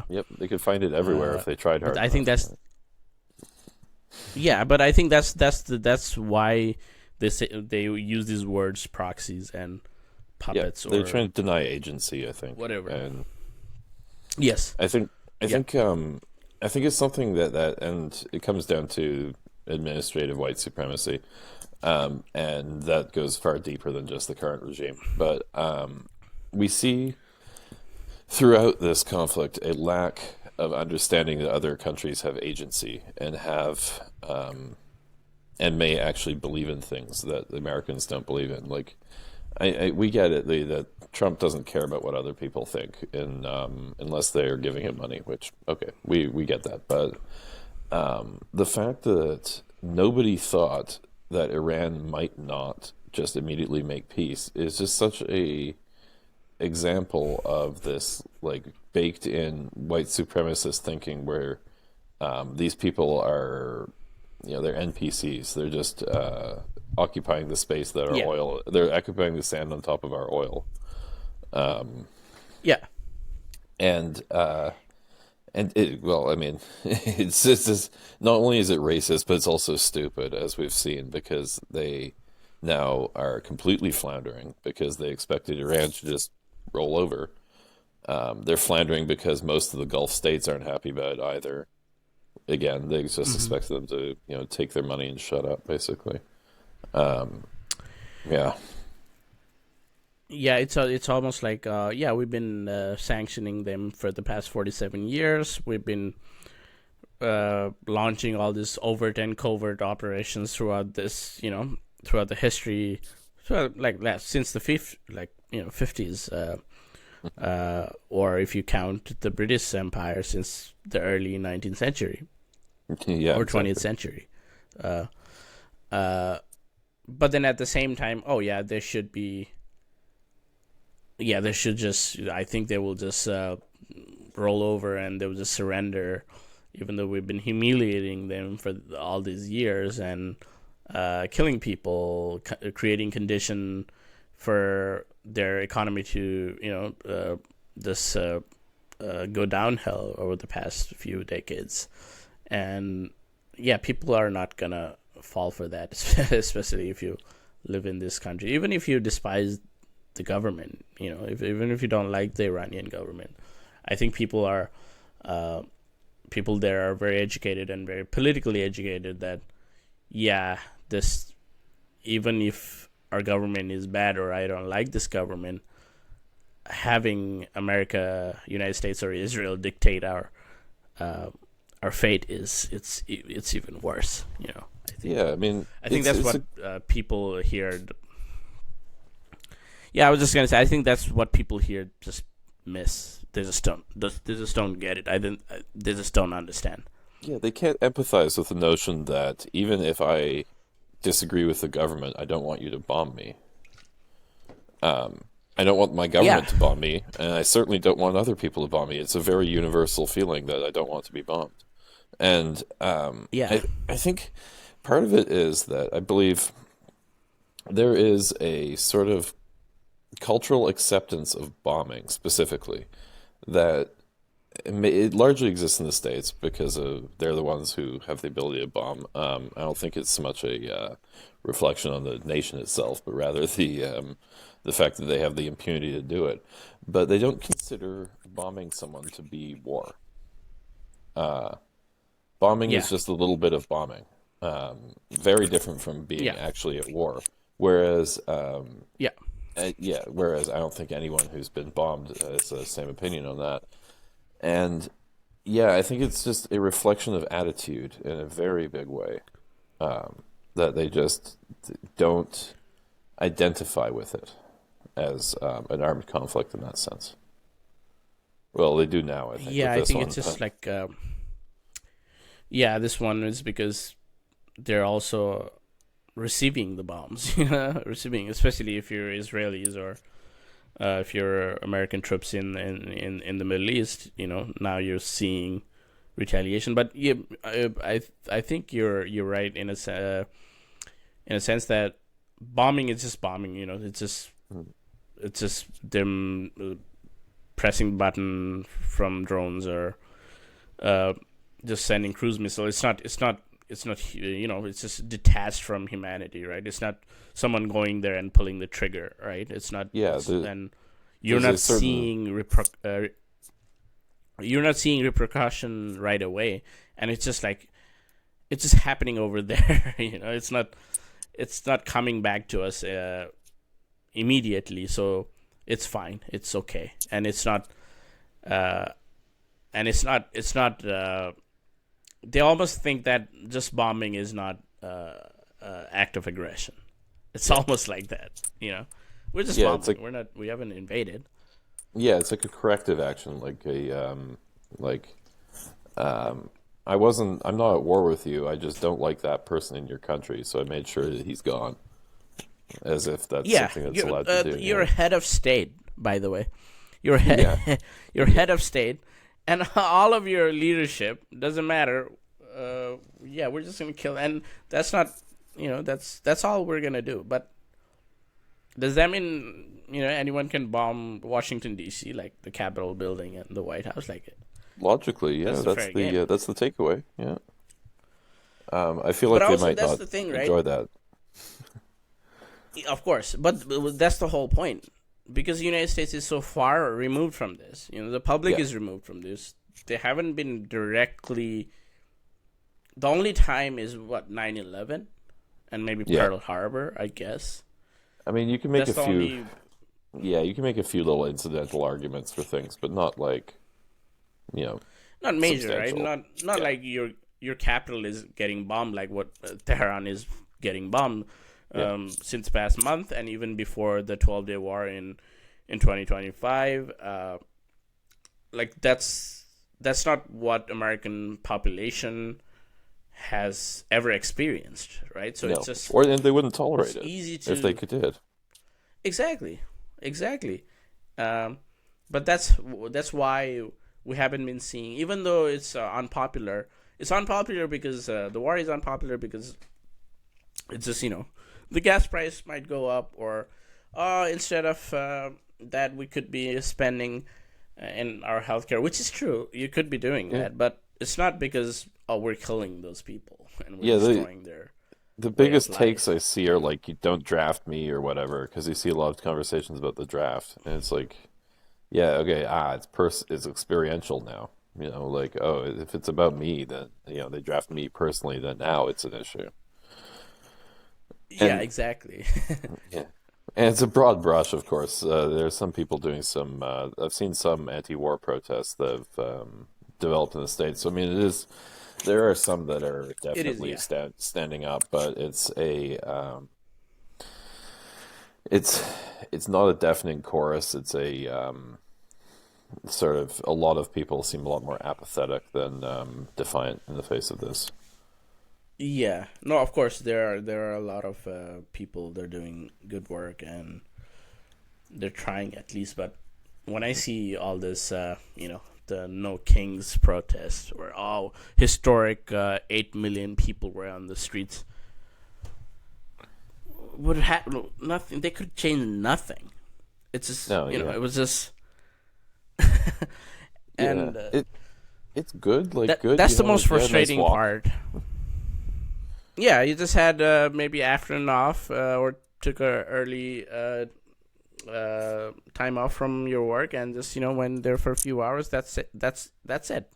Yep, they could find it everywhere if they tried hard. I think enough. that's but I think that's why they use these words proxies and puppets. They're or trying to deny agency, I think. whatever. And Yes. I think it's something that and it comes down to administrative white supremacy, and that goes far deeper than just the current regime. But we see throughout this conflict a lack of understanding that other countries have agency and have and may actually believe in things that the Americans don't believe in. Like, we get it that Trump doesn't care about what other people think, unless they are giving him money. Which, okay, we get that. But the fact that nobody thought that Iran might not just immediately make peace is just such a example of this baked in white supremacist thinking where these people are they're NPCs. They're just occupying the space that our oil. They're occupying the sand on top of our oil. Yeah. And And well, I mean, it's just not only is it racist, but it's also stupid, as we've seen, because they now are completely floundering because they expected Iran to just roll over. They're floundering because most of the Gulf states aren't happy about it either. Again, they just Hmm. expect them to, take their money and shut up, basically. Um, yeah, Yeah, it's almost like yeah, we've been sanctioning them for the past 47 years. We've been launching all these overt and covert operations throughout this, throughout the history, throughout, like since the fifties, or if you count the British Empire since the early 19th century yeah, or 20th exactly. century. Uh, uh, but then at the same time, oh yeah, there should be, yeah, there should just, I think they will just roll over and they will just surrender, even though we've been humiliating them for all these years and killing people, creating condition for their economy to, this go downhill over the past few decades. And yeah, people are not gonna fall for that, especially if you live in this country. Even if you despise the government, even if you don't like the Iranian government, I think uh, people there are very educated and very politically educated. That yeah, this, even if our government is bad or I don't like this government, having America, United States, or Israel dictate uh, our fate it's even worse. Yeah, I mean, I think it's that's it's what a people here. Yeah, I was just gonna say. I think that's what people here just miss. They just don't get it. I didn't. They just don't understand. yeah, they can't empathize with the notion that even if I disagree with the government, I don't want you to bomb me. I don't want my Yeah, government to bomb me, and I certainly don't want other people to bomb me. It's a very universal feeling that I don't want to be bombed. And yeah, I think part of it is that I believe there is a sort of cultural acceptance of bombing specifically that it largely exists in the States because they're the ones who have the ability to bomb. I don't think it's so much a reflection on the nation itself, but rather the fact that they have the impunity to do it. But they don't consider bombing someone to be war. Bombing is yeah, just a little bit of bombing, very different from being yeah, actually at war. Whereas, yeah, yeah, whereas I don't think anyone who's been bombed has the same opinion on that. And yeah, I think it's just a reflection of attitude in a very big way, that they just don't identify with it as an armed conflict in that sense. Well, they do now, I think, yeah. with I this think it's one, just but like yeah. This one is because they're also receiving the bombs. Receiving, especially if you're Israelis or if you're American troops in the Middle East. Now you're seeing retaliation. But yeah, I think you're right in a sense that bombing is just bombing. It's just them pressing button from drones or uh, just sending cruise missile. It's not. It's just detached from humanity, right? It's not someone going there and pulling the trigger, right? It's not. yeah, And you're there's a not certain seeing you're not seeing repercussion right away, and it's just like it's just happening over there. It's not coming back to us immediately, so it's fine. It's okay, and it's not. Uh, and it's not. They almost think that just bombing is not act of aggression. It's yeah, almost like that. We're just yeah, it's bombing. like We're not. We haven't invaded. yeah, it's like a corrective action, like um, I'm not at war with you. I just don't like that person in your country, so I made sure that he's gone, as if that's Yeah, something that's allowed to do. you're head of state, by the way. You're Yeah, you're yeah, head of state, and all of your leadership doesn't matter. Yeah, we're just gonna kill, and that's not. That's all we're gonna do. But does that mean anyone can bomb Washington D.C., like the Capitol building and the White House, like it? Logically, yeah, That's the fair game. that's the takeaway. Yeah. I feel But like they also, might that's not the thing, right? enjoy that. Of course, but that's the whole point. Because the United States is so far removed from this, the public Yeah, is removed from this. They haven't been directly. The only time is what 9/11 and maybe yeah. Pearl Harbor, I guess. I mean, you can make That's a the few. only. Yeah, you can make a few little incidental arguments for things, but not like, you know, Not major, right? substantial. Not Yeah, like your capital is getting bombed like what Tehran is getting bombed yeah, since past month and even before the 12-day war in 2025. Like that's not what American population has ever experienced, right? So it's no. just Or and they wouldn't it's tolerate it easy if they to could did. exactly, exactly. Um, but that's why we haven't been seeing, even though it's unpopular. It's unpopular because the war is unpopular because it's just the gas price might go up, or instead of that we could be spending in our healthcare, which is true. You could be doing Yeah, that, but it's not because we're killing those people and we're yeah. destroying their The way of biggest takes life. I see are like, you don't draft me or whatever, because you see a lot of conversations about the draft, and it's like, yeah, okay, it's experiential now. Like, oh, if it's about me, then they draft me personally, then now it's an issue. Yeah, And exactly. yeah, and it's a broad brush, of course. There's some people doing some. I've seen some anti-war protests that have developed in the States. So I mean, it is. There are some that are It is, definitely yeah. standing up, but it's it's not a deafening chorus. It's a sort of, a lot of people seem a lot more apathetic than defiant in the face of this. Yeah, no, of course there are a lot of people. They're doing good work and they're trying at least. But when I see all this, the No Kings protest, where all historic 8 million people were on the streets, would have nothing. They could change nothing. It's just No, yeah, it was just yeah. and It's good, like that good. that's the most You had a nice frustrating walk. part. Yeah, you just had maybe afternoon off or took a early time off from your work and just went there for a few hours. That's it. That's it.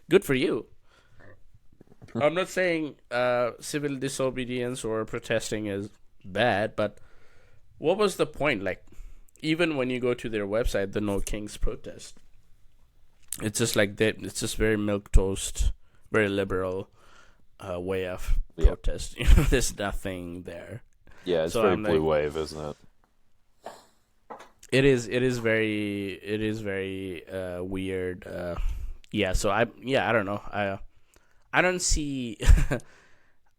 Good for you. I'm not saying civil disobedience or protesting is bad, but what was the point? Like, even when you go to their website, the No Kings protest, it's just like that. It's just very milk toast, very liberal way of Yeah, protest. There's nothing there. yeah. It's So very I'm blue like, wave, isn't it? it is very weird. Yeah. So I don't know. I don't see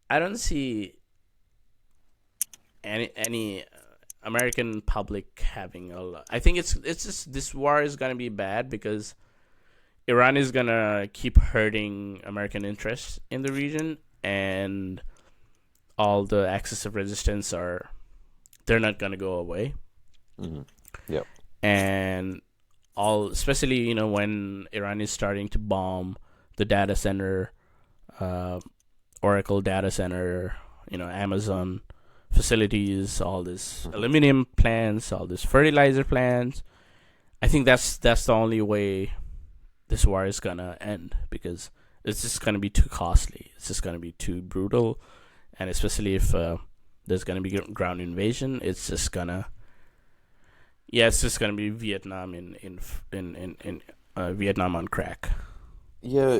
I don't see any American public having a lot. I think it's just this war is gonna be bad because Iran is gonna keep hurting American interests in the region, and all the axis of resistance are they're not gonna go away, Hmm. Yep. and all especially when Iran is starting to bomb the data center, uh, Oracle data center, Amazon facilities, all this Hmm. aluminum plants, all this fertilizer plants. I think that's the only way this war is gonna end because it's just gonna be too costly. It's just gonna be too brutal, and especially if there's gonna be ground invasion, it's just gonna be Vietnam in Vietnam on crack. Yeah,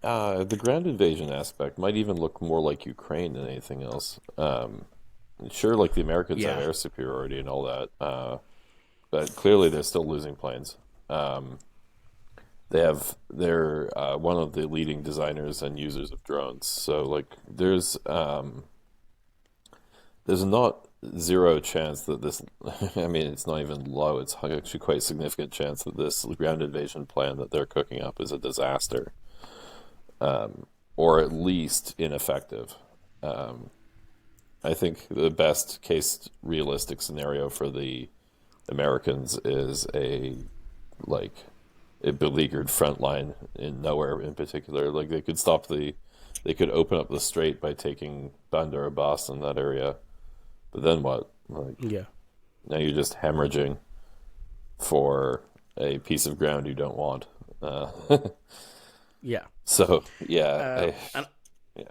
the ground invasion aspect might even look more like Ukraine than anything else. Sure, like the Americans have Yeah, air superiority and all that, but clearly they're still losing planes. Um, they're one of the leading designers and users of drones. So like, there's not zero chance that this. I mean, it's not even low. It's actually quite significant chance that this ground invasion plan that they're cooking up is a disaster, or at least ineffective. Um, I think the best case realistic scenario for the Americans is a like a beleaguered front line in nowhere in particular. Like they could open up the strait by taking Bandar Abbas in that area. But then what? Like Yeah. now you're just hemorrhaging for a piece of ground you don't want. Yeah. So yeah, And yeah,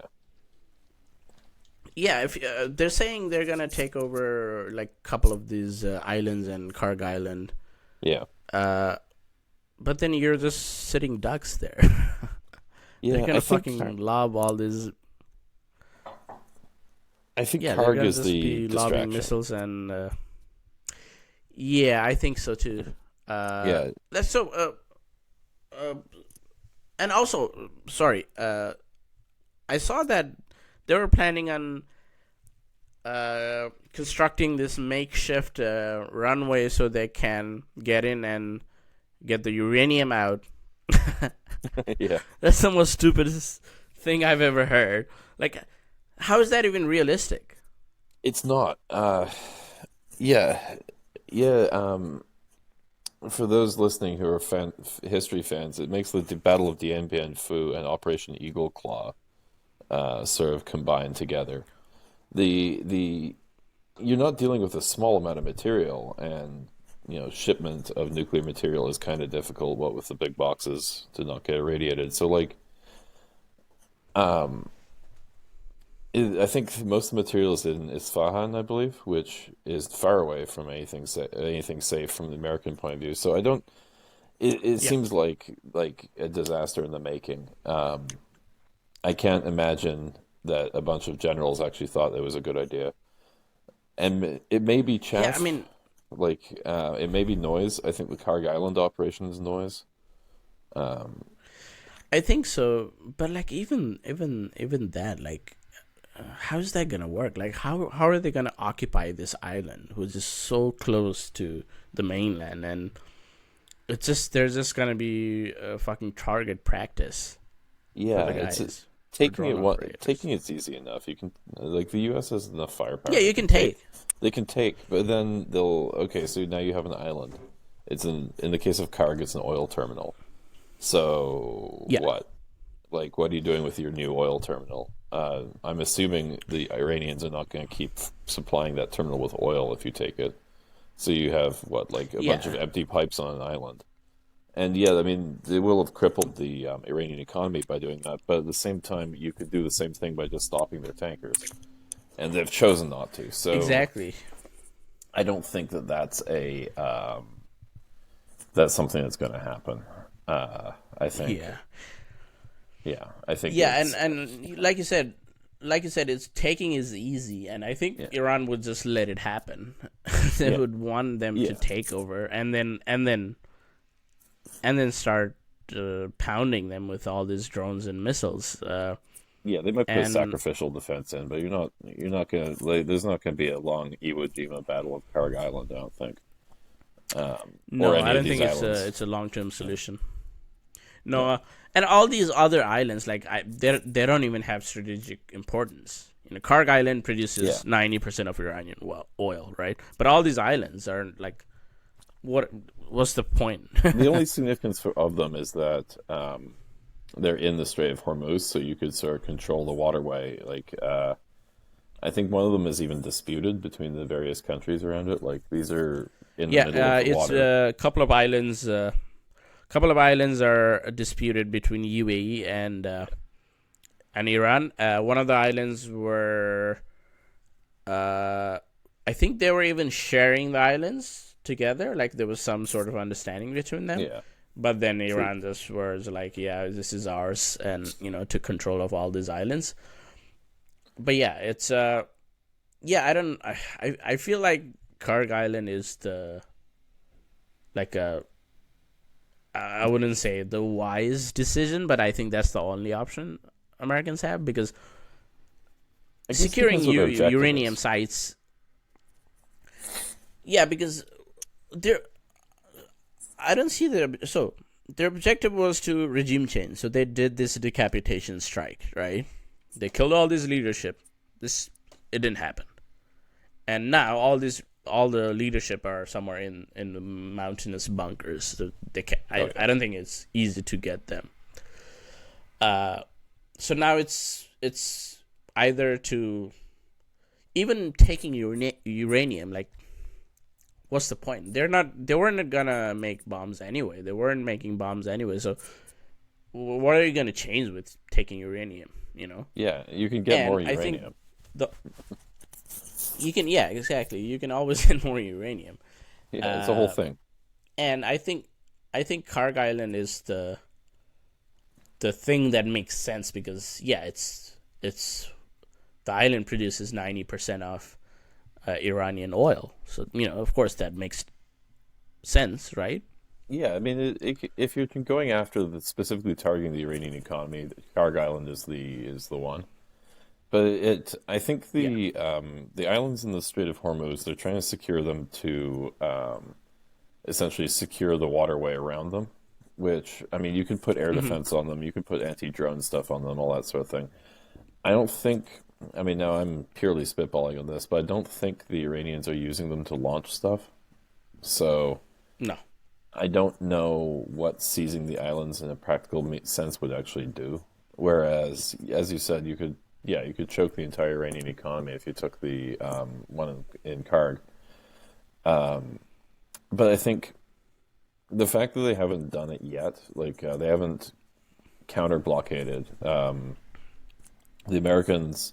yeah, if they're saying they're gonna take over like a couple of these islands and Karg Island, yeah, uh, but then you're just sitting ducks there. They're yeah. gonna fucking lob all these. I think Yeah, they're Karg gonna is just the be lobbing distraction. missiles and. Yeah, I think so too. Yeah, That's so. Uh, and also, sorry. I saw that they were planning on constructing this makeshift runway so they can get in and get the uranium out. yeah. That's the most stupidest thing I've ever heard. Like, how is that even realistic? It's not. Yeah, yeah. For those listening who are history fans, it makes the Battle of Dien Bien Phu and Operation Eagle Claw sort of combine together. The You're not dealing with a small amount of material, and shipment of nuclear material is kind of difficult. What with the big boxes to not get irradiated, so like um, I think most of the material is in Isfahan, I believe, which is far away from anything safe from the American point of view. So I don't. It Yeah. seems like a disaster in the making. I can't imagine that a bunch of generals actually thought it was a good idea. And it may be Yeah, I chaff, mean, like it may be noise. I think the Karg Island operation is noise. Um, I think so, but like even that, like, how's that gonna work? Like, how are they gonna occupy this island, which is so close to the mainland, and it's just there's just gonna be a fucking target practice for yeah, the guys, for taking drone operators. taking it's easy enough. You can like the U.S. has enough firepower. Yeah, They you can can take. take. They can take, but then they'll okay. So now you have an island. It's in the case of Karg, it's an oil terminal. So Yeah, what? Like, what are you doing with your new oil terminal? I'm assuming the Iranians are not going to keep supplying that terminal with oil if you take it. So you have what, like a bunch of yeah, empty pipes on an island. And yeah, I mean, they will have crippled the Iranian economy by doing that. But at the same time, you could do the same thing by just stopping their tankers. And they've chosen not to. So exactly. I don't think that that's something that's going to happen. I think, Yeah, yeah, I think yeah, it's and like you said, it's taking is easy, and I think yeah, Iran would just let it happen. They yeah, would want them to yeah, take over, and then start pounding them with all these drones and missiles. yeah. They might put a And sacrificial defense in, but you're not gonna. Like, there's not gonna be a long Iwo Jima battle of Karg Island. I don't think, or no, I any of don't these think islands. it's a long term solution. Yeah, No, and all these other islands, like they don't even have strategic importance. Karg Island yeah. produces 90% of Iranian oil, right? But all these islands are like, what? What's the point? The only significance of them is that they're in the Strait of Hormuz, so you could sort of control the waterway. Like, I think one of them is even disputed between the various countries around it. Like, these are in the Yeah, middle of the it's water. a couple of islands. Couple of islands are disputed between UAE and Iran. One of the islands were, I think they were even sharing the islands together. Like there was some sort of understanding between them. Yeah. But then So, Iran just was like, yeah, this is ours, and took control of all these islands. But yeah, it's yeah, I feel like Karg Island is the like a I wouldn't say the wise decision, but I think that's the only option Americans have because I guess it securing depends what their objective uranium is. sites. Yeah, because there, I don't see their objective was to regime change. So they did this decapitation strike, right? They killed all this leadership. It didn't happen, and now all these all the leadership are somewhere in the mountainous bunkers. So they can, Okay. I don't think it's easy to get them. So now it's either to even taking uranium. Like, what's the point? They weren't gonna make bombs anyway. They weren't making bombs anyway. So what are you gonna change with taking uranium? You know. Yeah, you can get And more I think uranium. the you can, yeah, exactly. You can always get more uranium. Yeah, it's a whole thing. And I think Karg Island is the thing that makes sense because yeah, it's the island produces 90% of Iranian oil. So, of course that makes sense, right? Yeah, I mean, if you're going after specifically targeting the Iranian economy, Karg Island is the one. But I think Yeah. the islands in the Strait of Hormuz, they're trying to secure them to essentially secure the waterway around them. Which, I mean, you can put air Hmm. defense on them, you can put anti-drone stuff on them, all that sort of thing. I don't think. I mean, now I'm purely spitballing on this, but I don't think the Iranians are using them to launch stuff. So No. I don't know what seizing the islands in a practical sense would actually do. Whereas, as you said, you could choke the entire Iranian economy if you took the one in Karg. But I think the fact that they haven't done it yet, like they haven't counter blockaded the Americans,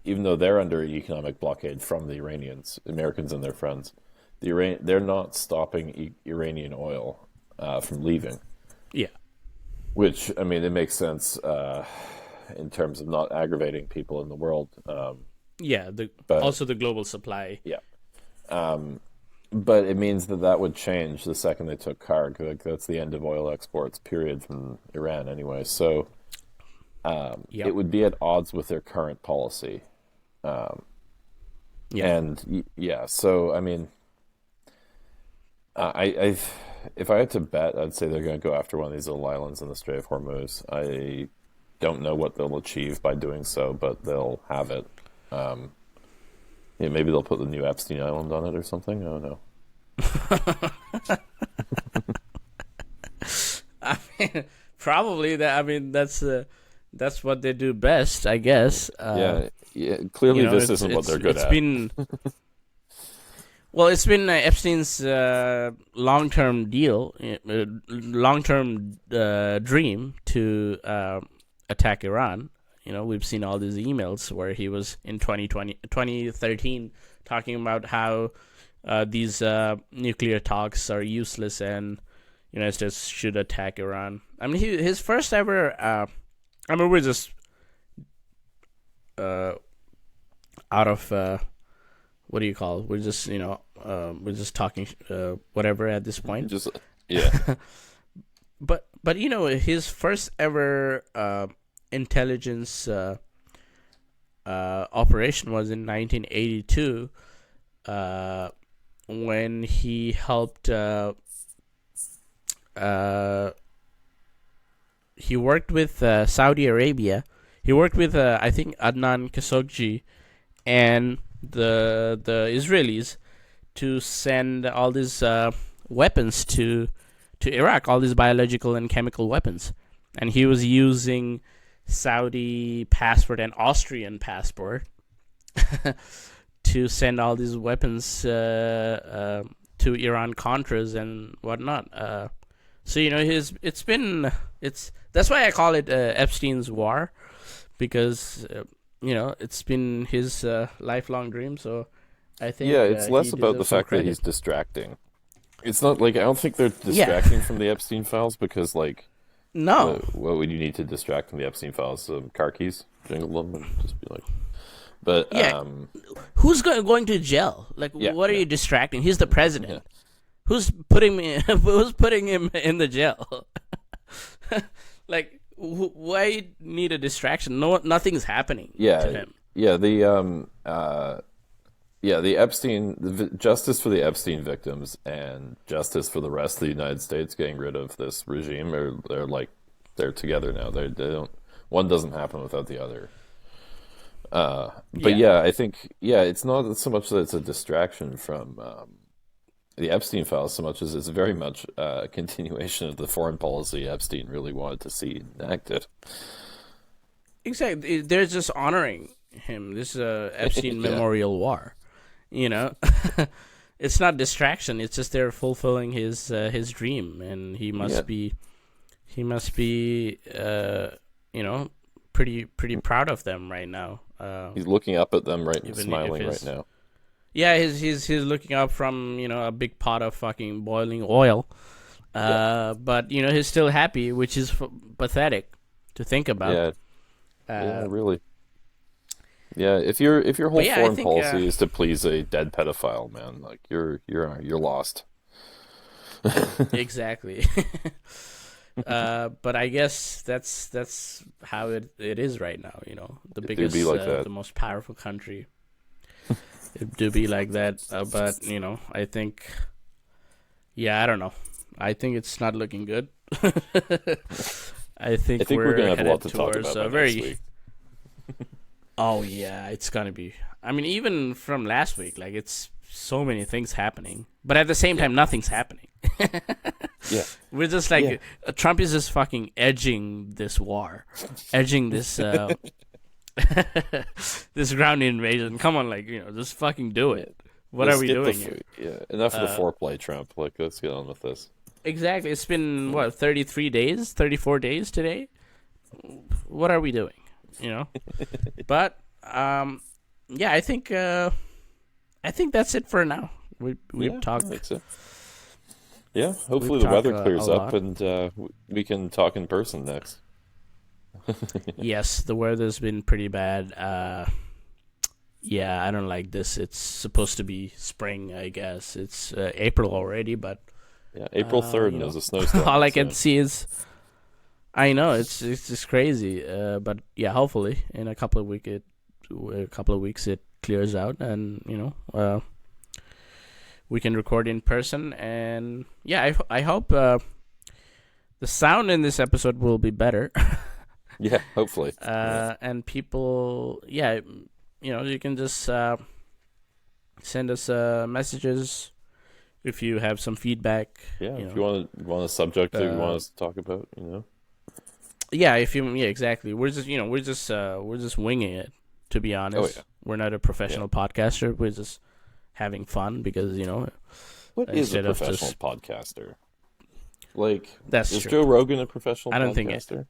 even though they're under economic blockade from the Iranians, Americans and their friends, they're not stopping Iranian oil from leaving. Yeah. Which, I mean, it makes sense in terms of not aggravating people in the world. Yeah, the But also the global supply. yeah, but it means that would change the second they took Karg. Like that's the end of oil exports, period, from Iran anyway. So Yep. it would be at odds with their current policy. Yeah. And yeah, so I mean, I if I had to bet, I'd say they're going to go after one of these little islands in the Strait of Hormuz. I don't know what they'll achieve by doing so, but they'll have it. Yeah, maybe they'll put the new Epstein Island on it or something. I don't know. I mean, probably that. I mean, that's what they do best, I guess. Yeah. Clearly, this isn't what they're good it's at. been well, it's been Epstein's long-term deal, long-term dream to attack Iran. We've seen all these emails where he was in 2013 talking about how these nuclear talks are useless and United States should attack Iran. I mean, his first ever. I mean, we're just out of what do you call it? We're just we're just talking whatever at this point. Just yeah, But his first ever intelligence operation was in 1982 when he helped. He worked with Saudi Arabia. He worked with I think Adnan Khashoggi and the Israelis to send all these weapons to Iraq, all these biological and chemical weapons, and he was using Saudi passport and Austrian passport to send all these weapons to Iran Contras and whatnot. So that's why I call it Epstein's war, because it's been his lifelong dream. So I think yeah. It's less he about the deserves some fact that credit. he's distracting. It's not like I don't think they're distracting from the Epstein files because like No, what would you need to distract from the Epstein files? Car keys, jingle them, and just be like. But Yeah. Who's going to jail? Like, Yeah, what are yeah. you distracting? He's the president. Yeah. Who's putting who's putting him in the jail? Like, why need a distraction? No, nothing's happening to Yeah, him. yeah. The Epstein justice for the Epstein victims and justice for the rest of the United States getting rid of this regime they're together now. They don't, one doesn't happen without the other. But Yeah, I think it's not so much that it's a distraction from the Epstein files, so much as it's very much a continuation of the foreign policy Epstein really wanted to see enacted. exactly. They're just honoring him. This is a Epstein Yeah, Memorial War. You know, it's not distraction. It's just they're fulfilling his dream, and yeah. he must be you know, pretty proud of them right now. He's looking up at them right and Even if smiling right his now. Yeah, he's looking up from a big pot of fucking boiling oil. Yeah, But he's still happy, which is pathetic to think about. yeah, yeah. Uh, Really. Yeah, if your but whole yeah, I foreign think policy is to please a dead pedophile, man, like you're lost. exactly. But I guess that's how it is right now. The It do be biggest, like that. the most powerful country. It do be like that. But I think, yeah, I don't know. I think it's not looking good. I I think think we're gonna we're have a lot headed to talk towards about by a next very. week. Oh yeah, it's gonna be. I mean, even from last week, like it's so many things happening, but at the same Yeah, time, nothing's happening. yeah, We're just yeah. like Trump is just fucking edging this war, edging this this ground invasion. Come on, like just fucking do Yeah. it. What are we doing here? Enough of the Uh, foreplay, Trump. Like, let's get on with this. exactly. It's been Yeah. what 33 days, 34 days today. What are we doing? You know. But yeah, I think that's it for now. We've Yeah, I talked think so. Yeah, we've hopefully the talked weather a clears up lot. and we can talk in person next. Yes, the weather's been pretty bad. Yeah, I don't like this. It's supposed to be spring, I guess. It's April already, but Yeah, April 3rd you and know, there's a snowstorm all I out can soon. see is I know it's just crazy. But yeah, hopefully in a couple of weeks it clears out, and we can record in person. And yeah, I hope the sound in this episode will be better. Yeah, hopefully. Yeah, And people, yeah, you can just send us messages if you have some feedback. yeah. You If you know, want a subject that you want uh, us to talk about, yeah, exactly. We're just winging it. To be Oh honest, yeah, we're not a yeah. professional podcaster. We're just having fun because What is a instead of professional just podcaster? Like, that's is true. Joe Rogan a professional I don't think it. podcaster?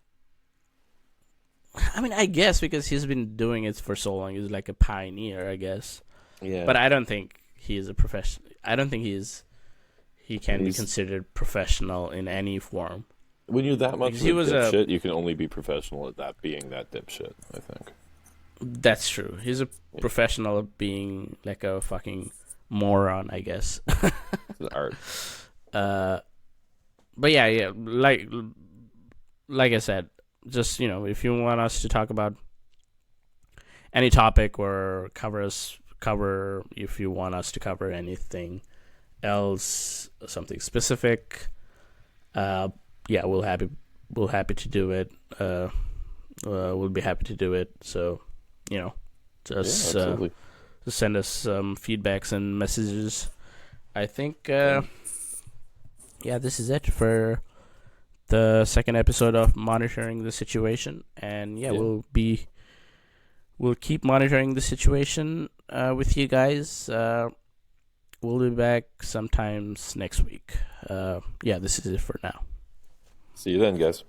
I mean, I guess because he's been doing it for so long, he's like a pioneer, I guess. Yeah, But I don't think he is a professional. I don't think he can be he's considered professional in any form. when you're that much Because of he a was a dipshit, you can only be professional at that being that dipshit. I think. That's true. He's a Yeah, professional at being like a fucking moron, I guess. it's an art. uh, but yeah, like I said, just if you want us to talk about any topic or cover if you want us to cover anything else, something specific, uh, yeah, we'll happy to do it. We'll be happy to do it. So, you know, Yeah, just absolutely. just send us some feedbacks and messages. I think, Yeah, yeah, this is it for the second episode of monitoring the situation, and yeah, yeah. we'll keep monitoring the situation with you guys. We'll be back sometimes next week. Yeah, this is it for now. See you then, guys.